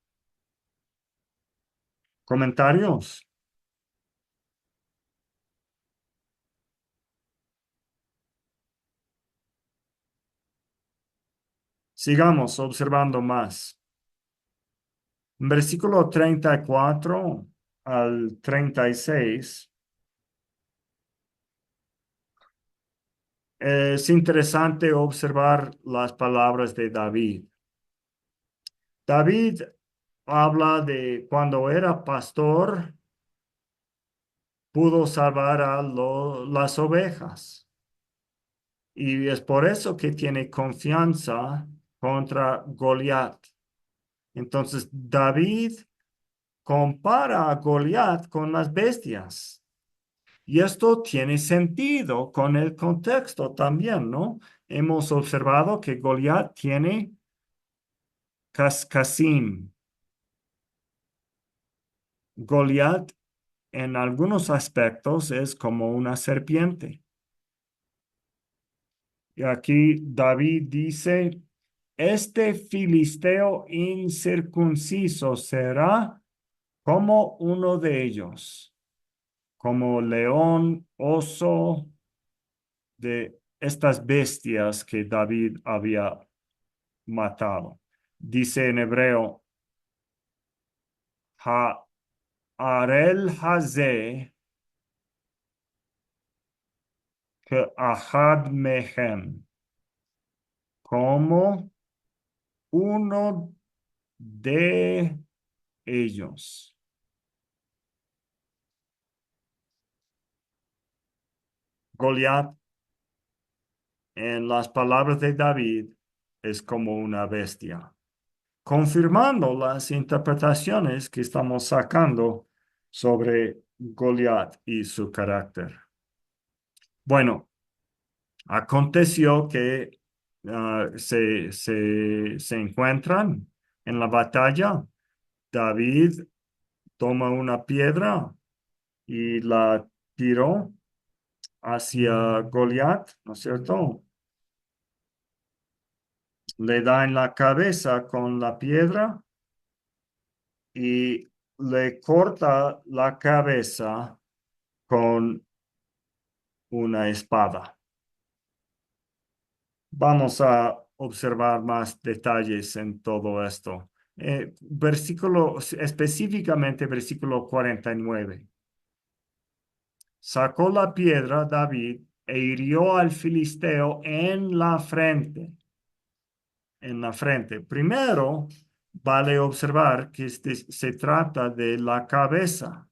¿Comentarios? Sigamos observando más. En versículo 34 al 36, es interesante observar las palabras de David. David habla de cuando era pastor, pudo salvar a las ovejas. Y es por eso que tiene confianza contra Goliat. Entonces, David compara a Goliat con las bestias. Y esto tiene sentido con el contexto también, ¿no? Hemos observado que Goliat tiene cascasim. Goliat en algunos aspectos es como una serpiente. Y aquí David dice, este filisteo incircunciso será como uno de ellos, como león, oso, de estas bestias que David había matado. Dice en hebreo, Ha'arel hazeh que ahad mehem, como uno de ellos. Goliat, en las palabras de David, es como una bestia, confirmando las interpretaciones que estamos sacando sobre Goliat y su carácter. Bueno, aconteció que se encuentran en la batalla. David toma una piedra y la tiró hacia Goliat, ¿no es cierto? Le da en la cabeza con la piedra y le corta la cabeza con una espada. Vamos a observar más detalles en todo esto. Específicamente versículo 49. Sacó la piedra David e hirió al filisteo en la frente. En la frente. Primero, vale observar que se trata de la cabeza,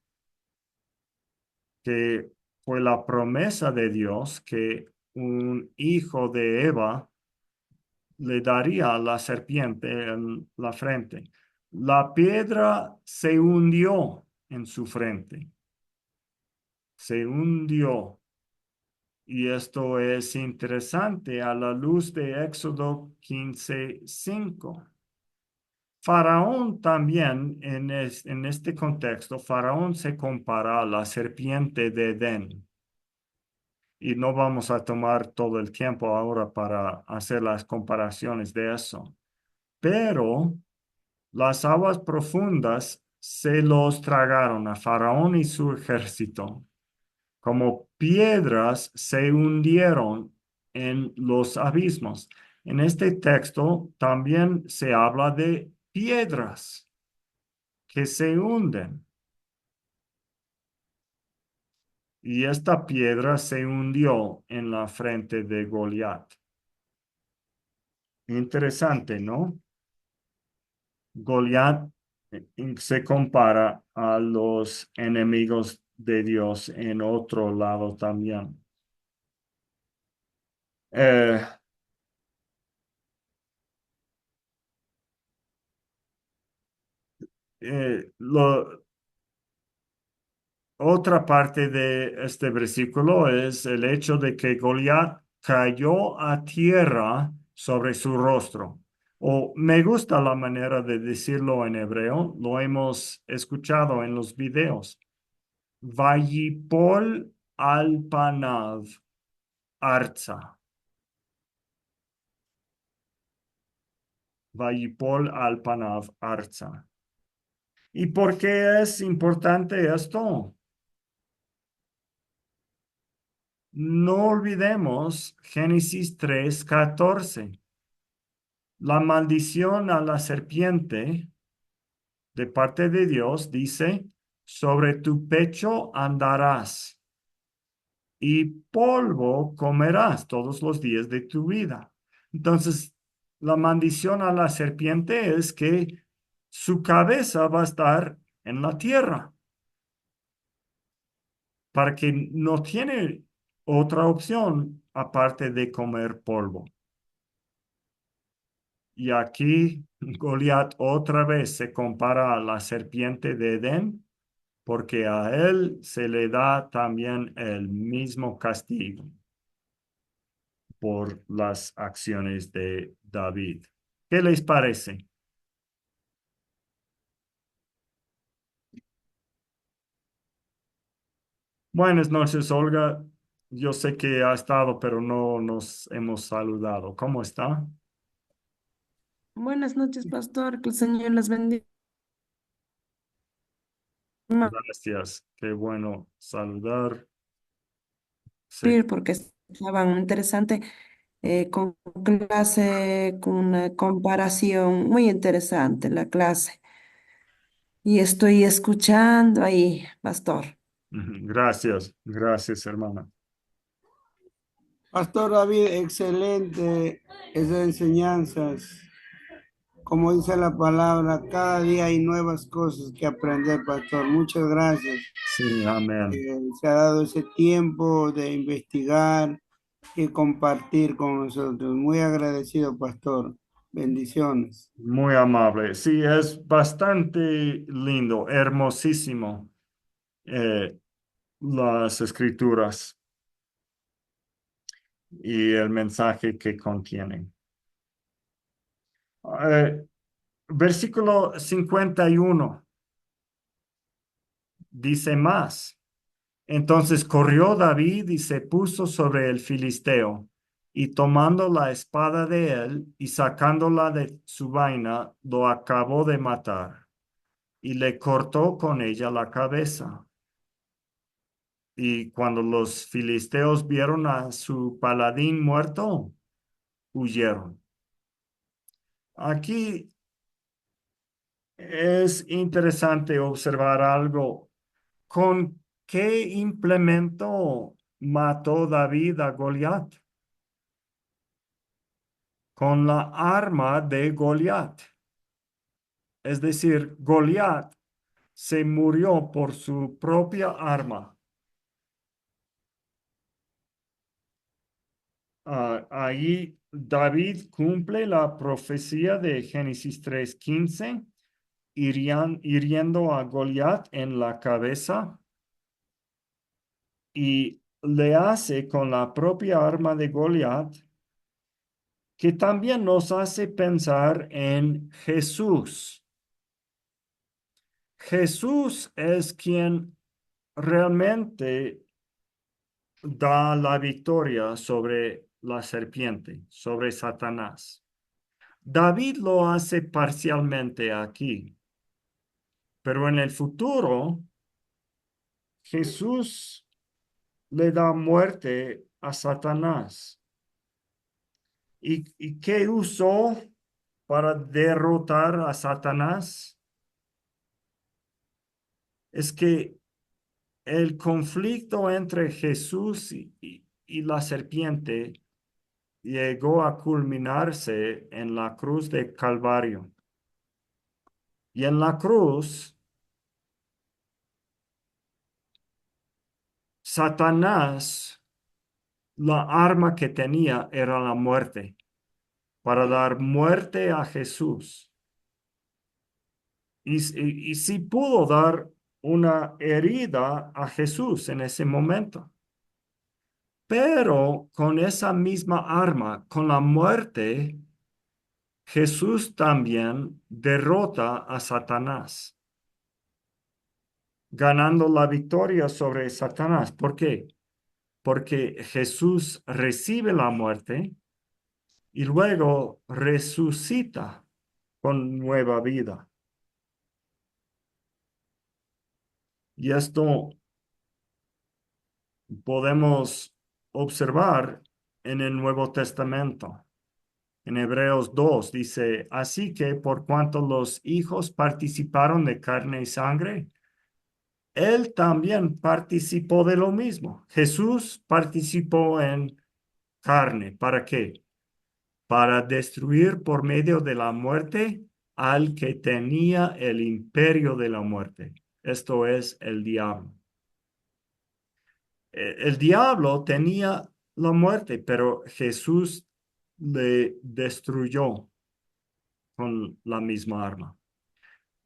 que fue la promesa de Dios que un hijo de Eva le daría a la serpiente en la frente. La piedra se hundió en su frente, se hundió. Y esto es interesante a la luz de Éxodo 15:5. Faraón también, en este contexto, Faraón se compara a la serpiente de Edén. Y no vamos a tomar todo el tiempo ahora para hacer las comparaciones de eso. Pero las aguas profundas se los tragaron a Faraón y su ejército. Como piedras se hundieron en los abismos. En este texto también se habla de piedras que se hunden. Y esta piedra se hundió en la frente de Goliat. Interesante, ¿no? Goliat se compara a los enemigos de Dios en otro lado también. Eh, eh, lo, Otra parte de este versículo es el hecho de que Goliat cayó a tierra sobre su rostro. O me gusta la manera de decirlo en hebreo, lo hemos escuchado en los videos. Vayipol al panav arza. Vayipol al panav arza. ¿Y por qué es importante esto? No olvidemos Génesis 3:14. La maldición a la serpiente de parte de Dios dice, sobre tu pecho andarás y polvo comerás todos los días de tu vida. Entonces, la maldición a la serpiente es que su cabeza va a estar en la tierra, para que no tiene otra opción aparte de comer polvo. Y aquí Goliat otra vez se compara a la serpiente de Edén, porque a él se le da también el mismo castigo por las acciones de David. ¿Qué les parece? Buenas noches, Olga. Yo sé que ha estado, pero no nos hemos saludado. ¿Cómo está? Buenas noches, pastor. Que el Señor les bendiga. Gracias. Qué bueno saludar. Sí. Porque estaban interesante con clase, con una comparación muy interesante la clase. Y estoy escuchando ahí, pastor. Gracias, gracias, hermana. Pastor David, excelente esas enseñanzas. Como dice la palabra, cada día hay nuevas cosas que aprender, pastor. Muchas gracias. Sí, amén. Se ha dado ese tiempo de investigar y compartir con nosotros. Muy agradecido, pastor. Bendiciones. Muy amable. Sí, es bastante lindo, hermosísimo, eh, las escrituras y el mensaje que contienen. Eh, Versículo 51 dice más. Entonces corrió David y se puso sobre el filisteo, y tomando la espada de él y sacándola de su vaina, lo acabó de matar, y le cortó con ella la cabeza. Y cuando los filisteos vieron a su paladín muerto, huyeron. Aquí es interesante observar algo. ¿Con qué implemento mató David a Goliat? Con la arma de Goliat. Es decir, Goliat se murió por su propia arma. Ahí David cumple la profecía de Génesis 3:15, hiriendo a Goliat en la cabeza, y le hace con la propia arma de Goliat, que también nos hace pensar en Jesús. Jesús es quien realmente da la victoria sobre la serpiente, sobre Satanás. David lo hace parcialmente aquí, pero en el futuro Jesús le da muerte a Satanás. ¿Y qué usó para derrotar a Satanás? Es que el conflicto entre Jesús y la serpiente llegó a culminarse en la cruz de Calvario. Y en la cruz, Satanás, la arma que tenía era la muerte, para dar muerte a Jesús. Y sí pudo dar una herida a Jesús en ese momento. Pero con esa misma arma, con la muerte, Jesús también derrota a Satanás, ganando la victoria sobre Satanás. ¿Por qué? Porque Jesús recibe la muerte y luego resucita con nueva vida. Y esto podemos observar en el Nuevo Testamento. En Hebreos 2 dice, así que por cuanto los hijos participaron de carne y sangre, él también participó de lo mismo. Jesús participó en carne. ¿Para qué? Para destruir por medio de la muerte al que tenía el imperio de la muerte. Esto es el diablo. El diablo tenía la muerte, pero Jesús le destruyó con la misma arma.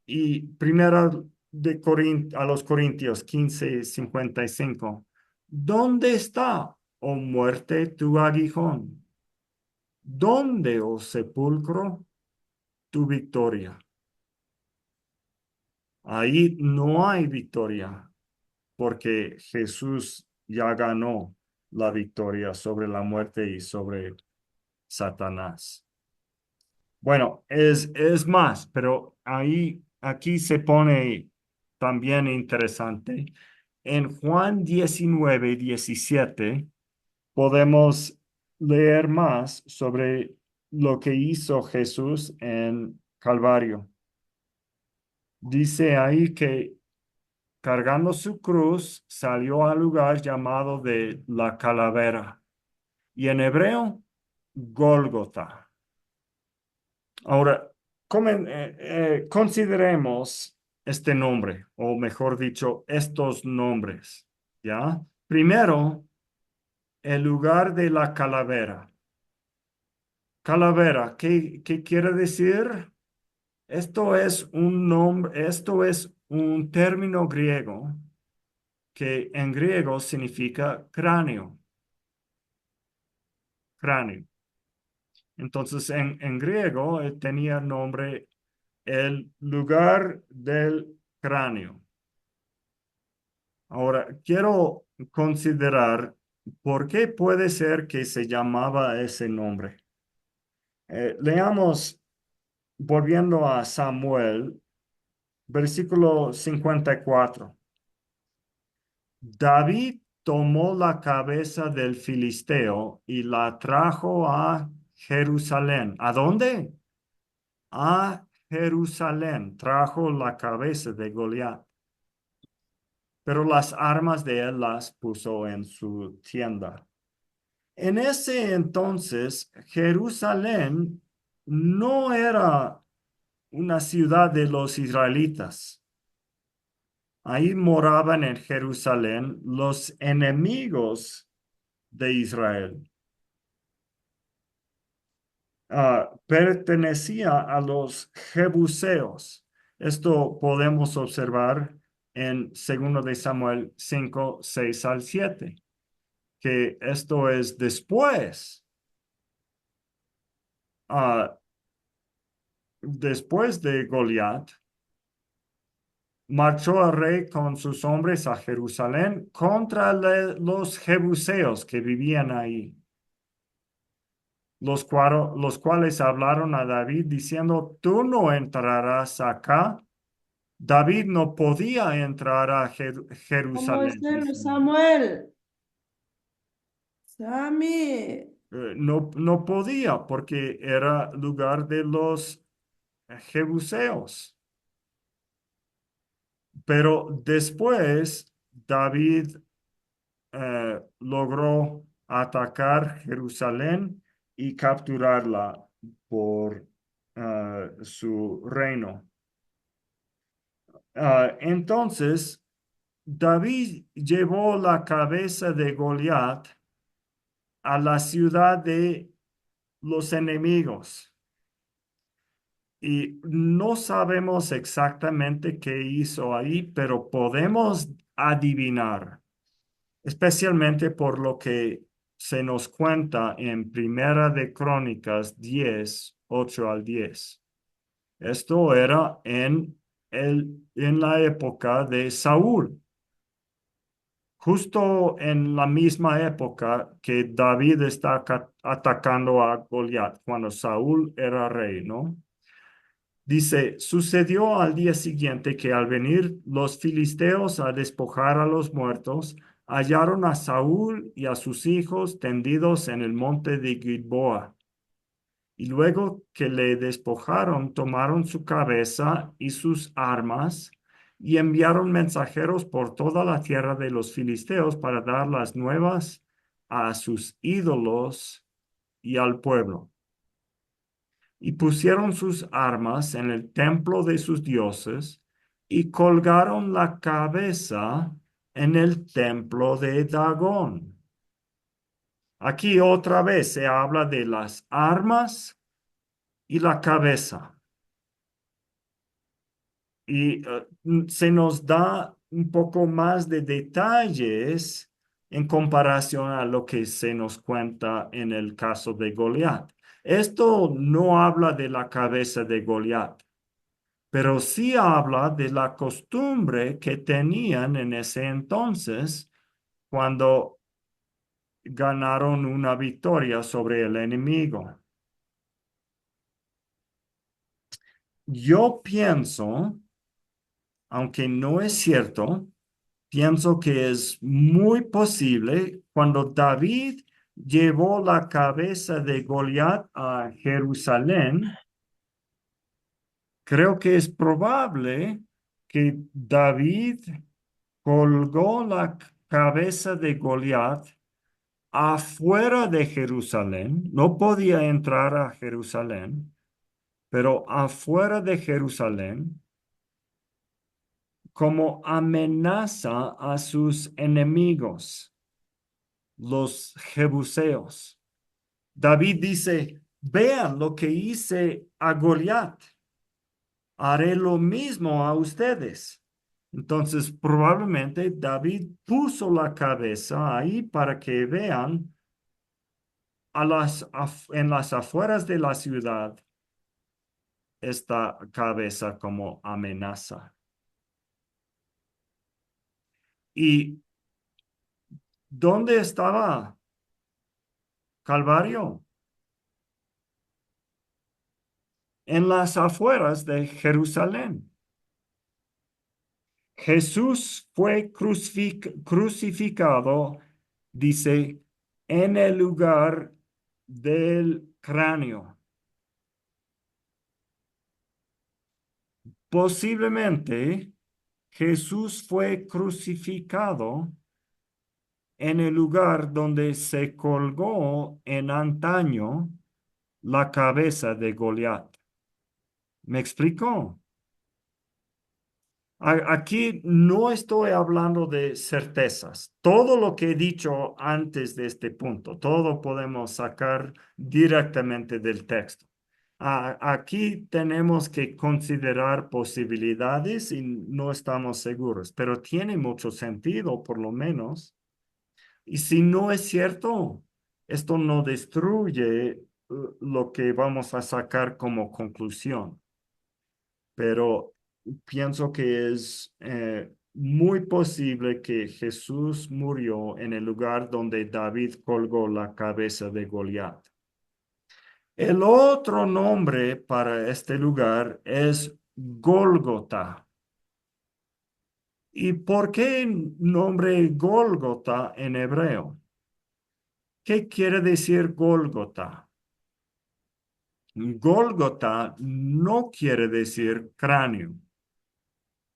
Y primera a los Corintios 15:55. ¿Dónde está, oh muerte, tu aguijón? ¿Dónde, oh sepulcro, tu victoria? Ahí no hay victoria, porque Jesús ya ganó la victoria sobre la muerte y sobre Satanás. Bueno, es más, pero aquí se pone también interesante. En Juan 19:17 podemos leer más sobre lo que hizo Jesús en Calvario. Dice ahí que cargando su cruz salió al lugar llamado de la calavera, y en hebreo, Gólgota. Ahora, consideremos este nombre, o mejor dicho, estos nombres, ¿ya? Primero, el lugar de la calavera. Calavera, ¿qué quiere decir? Esto es un nombre, esto es un término griego que en griego significa cráneo, cráneo. Entonces, en griego tenía nombre el lugar del cráneo. Ahora, quiero considerar por qué puede ser que se llamaba ese nombre. Leamos, volviendo a Samuel, versículo 54. David tomó la cabeza del filisteo y la trajo a Jerusalén. ¿A dónde? A Jerusalén. Trajo la cabeza de Goliat, pero las armas de él las puso en su tienda. En ese entonces, Jerusalén no era una ciudad de los israelitas. Ahí moraban en Jerusalén los enemigos de Israel. Pertenecía a los jebuseos. Esto podemos observar en 2 de Samuel 5, 6 al 7, que esto es ah, después de Goliat. Marchó el rey con sus hombres a Jerusalén contra los jebuseos que vivían ahí, los cuales hablaron a David diciendo, tú no entrarás acá. David no podía entrar a ¿Cómo Jerusalén, estás, dice. Samuel? Sammy. No podía porque era lugar de los jebuseos. Pero después David logró atacar Jerusalén y capturarla por su reino. Entonces, David llevó la cabeza de Goliat a la ciudad de los enemigos. Y no sabemos exactamente qué hizo ahí, pero podemos adivinar, especialmente por lo que se nos cuenta en Primera de Crónicas 10, 8 al 10. Esto era en la época de Saúl, justo en la misma época que David está atacando a Goliat, cuando Saúl era rey, ¿no? Dice, sucedió al día siguiente que al venir los filisteos a despojar a los muertos, hallaron a Saúl y a sus hijos tendidos en el monte de Gilboa. Y luego que le despojaron, tomaron su cabeza y sus armas y enviaron mensajeros por toda la tierra de los filisteos para dar las nuevas a sus ídolos y al pueblo. Y pusieron sus armas en el templo de sus dioses y colgaron la cabeza en el templo de Dagón. Aquí otra vez se habla de las armas y la cabeza. Y se nos da un poco más de detalles en comparación a lo que se nos cuenta en el caso de Goliat. Esto no habla de la cabeza de Goliat, pero sí habla de la costumbre que tenían en ese entonces cuando ganaron una victoria sobre el enemigo. Yo pienso, aunque no es cierto, pienso que es muy posible cuando David llevó la cabeza de Goliat a Jerusalén. Creo que es probable que David colgó la cabeza de Goliat afuera de Jerusalén. No podía entrar a Jerusalén, pero afuera de Jerusalén como amenaza a sus enemigos, los jebuseos. David dice, vean lo que hice a Goliat, haré lo mismo a ustedes. Entonces, probablemente David puso la cabeza ahí para que vean en las afueras de la ciudad esta cabeza como amenaza. ¿Y dónde estaba Calvario? En las afueras de Jerusalén. Jesús fue crucificado, dice, en el lugar del cráneo. Posiblemente Jesús fue crucificado en el lugar donde se colgó en antaño la cabeza de Goliat. ¿Me explicó? Aquí no estoy hablando de certezas. Todo lo que he dicho antes de este punto, todo podemos sacar directamente del texto. Aquí tenemos que considerar posibilidades y no estamos seguros, pero tiene mucho sentido, por lo menos. Y si no es cierto, esto no destruye lo que vamos a sacar como conclusión, pero pienso que es muy posible que Jesús murió en el lugar donde David colgó la cabeza de Goliat. El otro nombre para este lugar es Gólgota. ¿Y por qué nombre Gólgota en hebreo? ¿Qué quiere decir Gólgota? Gólgota no quiere decir cráneo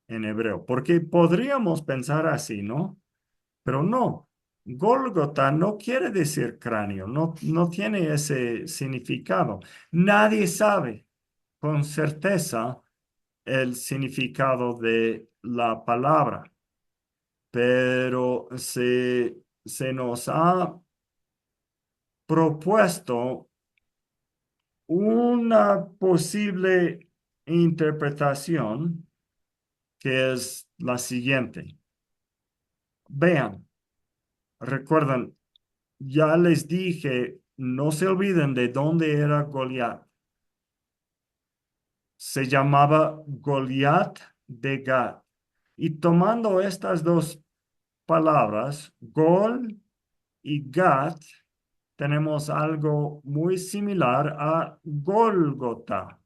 en hebreo, porque podríamos pensar así, ¿no? Pero no, Gólgota no quiere decir cráneo, no tiene ese significado. Nadie sabe con certeza el significado de la palabra, pero se nos ha propuesto una posible interpretación que es la siguiente. Vean, recuerdan, ya les dije, no se olviden de dónde era Goliat. Se llamaba Goliat de Gat. Y tomando estas dos palabras, Gol y Gat, tenemos algo muy similar a Gólgota.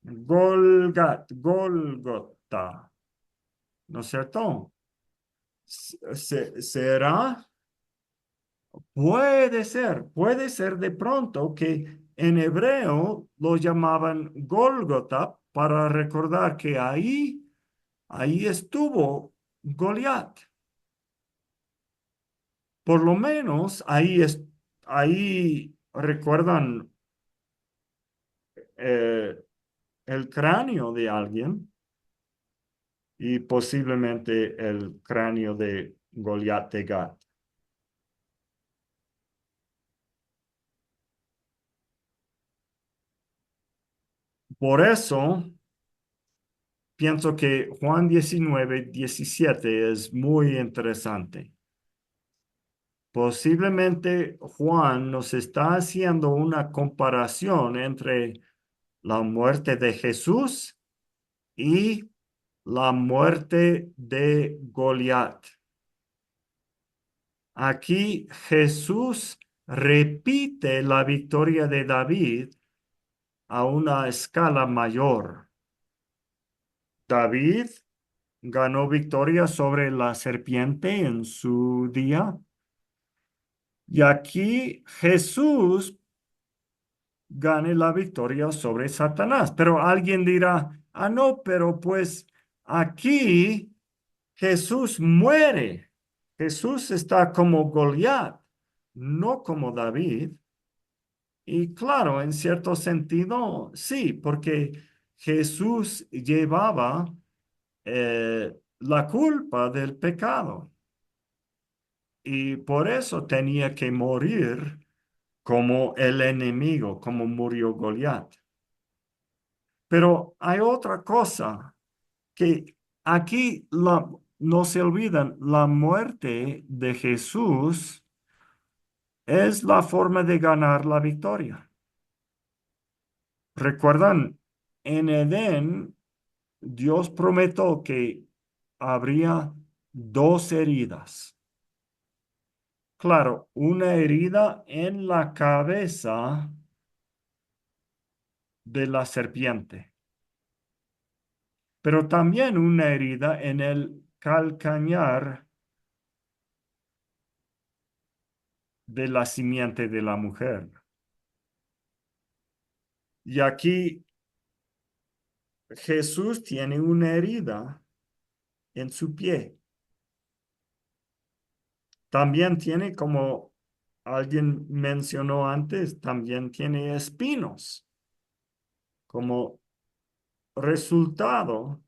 Gólgota, ¿no es cierto? ¿Será? Puede ser de pronto que en hebreo lo llamaban Gólgota para recordar que ahí estuvo Goliat. Por lo menos ahí recuerdan eh, el cráneo de alguien y posiblemente el cráneo de Goliat de Gat. Por eso pienso que Juan 19:17 es muy interesante. Posiblemente Juan nos está haciendo una comparación entre la muerte de Jesús y la muerte de Goliat. Aquí Jesús repite la victoria de David a una escala mayor. David ganó victoria sobre la serpiente en su día. Y aquí Jesús gane la victoria sobre Satanás. Pero alguien dirá, no, pero pues aquí Jesús muere. Jesús está como Goliat, no como David. Y claro, en cierto sentido, sí, porque Jesús llevaba la culpa del pecado y por eso tenía que morir como el enemigo, como murió Goliat. Pero hay otra cosa que aquí no se olvidan, la muerte de Jesús es la forma de ganar la victoria. ¿Recuerdan? En Edén, Dios prometió que habría dos heridas. Claro, una herida en la cabeza de la serpiente, pero también una herida en el calcañar de la simiente de la mujer. Y aquí Jesús tiene una herida en su pie. También tiene, como alguien mencionó antes, también tiene espinos como resultado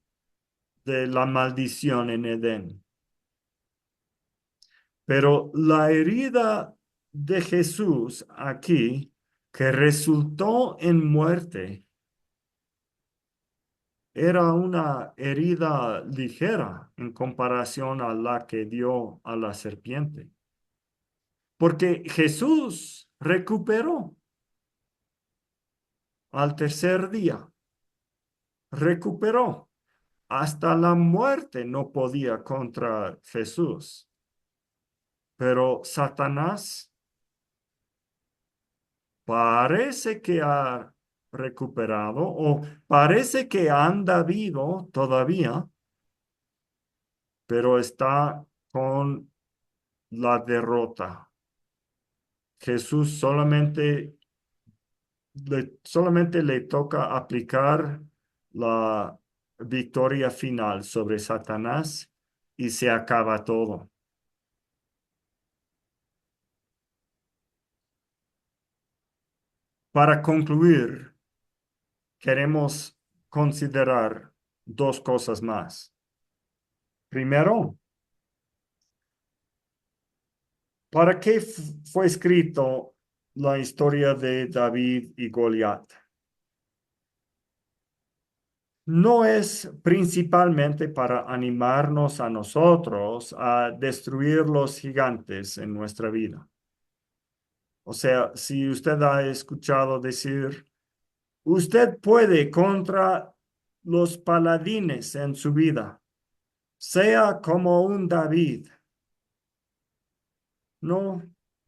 de la maldición en Edén. Pero la herida de Jesús aquí, que resultó en muerte, era una herida ligera en comparación a la que dio a la serpiente. Porque Jesús recuperó al tercer día, recuperó. Hasta la muerte no podía contra Jesús. Pero Satanás parece que ha recuperado o parece que anda vivo todavía, pero está con la derrota. Jesús solamente le toca aplicar la victoria final sobre Satanás y se acaba todo. Para concluir, queremos considerar dos cosas más. Primero, ¿para qué fue escrito la historia de David y Goliat? No es principalmente para animarnos a nosotros a destruir los gigantes en nuestra vida. O sea, si usted ha escuchado decir, usted puede contra los paladines en su vida, sea como un David. No,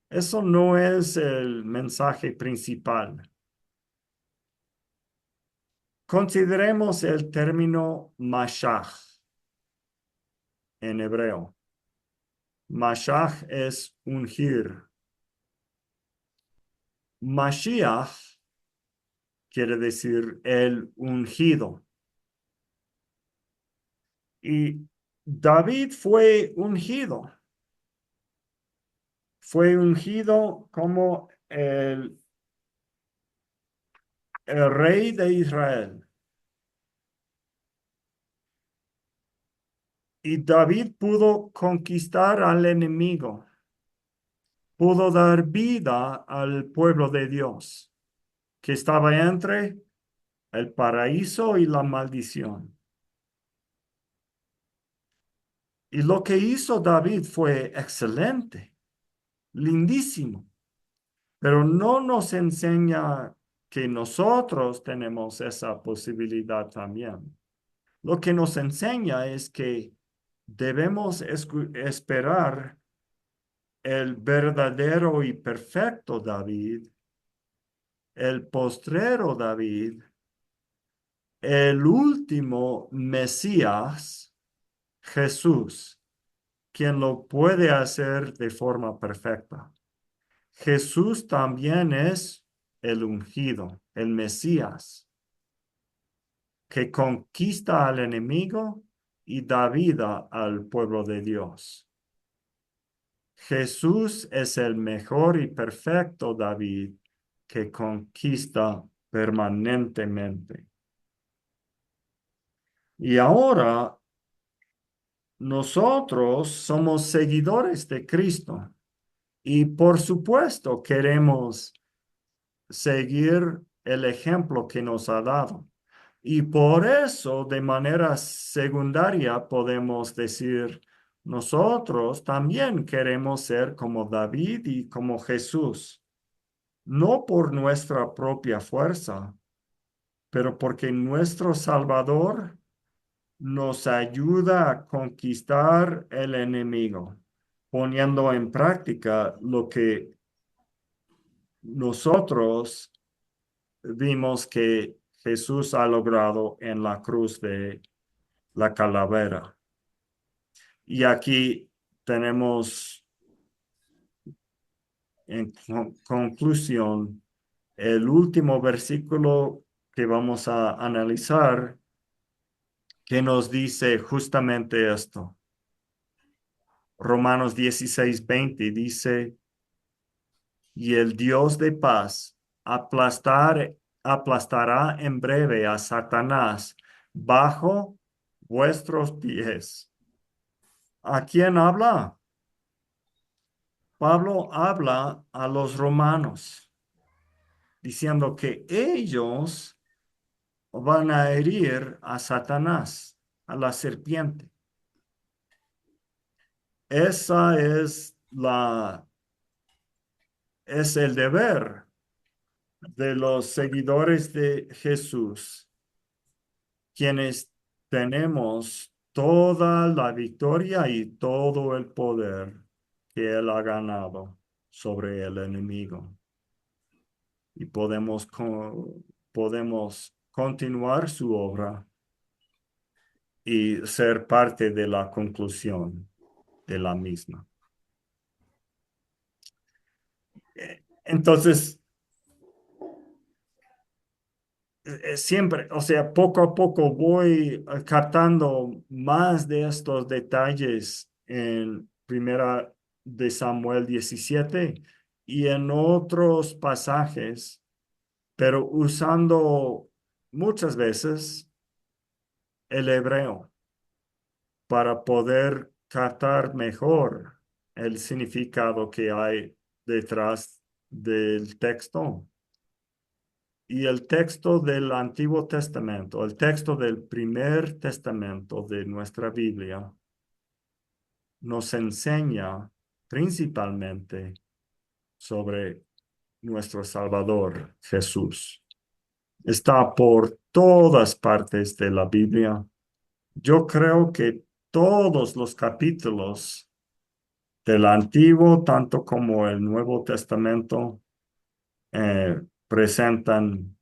eso no es el mensaje principal. Consideremos el término Mashach en hebreo. Mashach es ungir. Mashiach quiere decir el ungido. Y David fue ungido. Fue ungido como el rey de Israel. Y David pudo conquistar al enemigo. Pudo dar vida al pueblo de Dios, que estaba entre el paraíso y la maldición. Y lo que hizo David fue excelente, lindísimo, pero no nos enseña que nosotros tenemos esa posibilidad también. Lo que nos enseña es que debemos esperar el verdadero y perfecto David, el postrero David, el último Mesías, Jesús, quien lo puede hacer de forma perfecta. Jesús también es el ungido, el Mesías, que conquista al enemigo y da vida al pueblo de Dios. Jesús es el mejor y perfecto David que conquista permanentemente. Y ahora nosotros somos seguidores de Cristo y por supuesto queremos seguir el ejemplo que nos ha dado. Y por eso, de manera secundaria, podemos decir, nosotros también queremos ser como David y como Jesús, no por nuestra propia fuerza, pero porque nuestro Salvador nos ayuda a conquistar el enemigo, poniendo en práctica lo que nosotros vimos que Jesús ha logrado en la cruz de la calavera. Y aquí tenemos en conclusión el último versículo que vamos a analizar, que nos dice justamente esto. Romanos 16:20 dice, y el Dios de paz aplastará en breve a Satanás bajo vuestros pies. ¿A quién habla? Pablo habla a los romanos, diciendo que ellos van a herir a Satanás, a la serpiente. Esa es el deber de los seguidores de Jesús, quienes tenemos toda la victoria y todo el poder que Él ha ganado sobre el enemigo. Y podemos continuar su obra y ser parte de la conclusión de la misma. Entonces, siempre, o sea, poco a poco voy captando más de estos detalles en Primera de Samuel 17 y en otros pasajes, pero usando muchas veces el hebreo para poder captar mejor el significado que hay detrás del texto. Y el texto del Antiguo Testamento, el texto del primer testamento de nuestra Biblia, nos enseña principalmente sobre nuestro Salvador Jesús. Está por todas partes de la Biblia. Yo creo que todos los capítulos del Antiguo, tanto como el Nuevo Testamento, presentan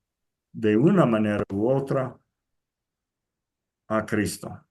de una manera u otra a Cristo.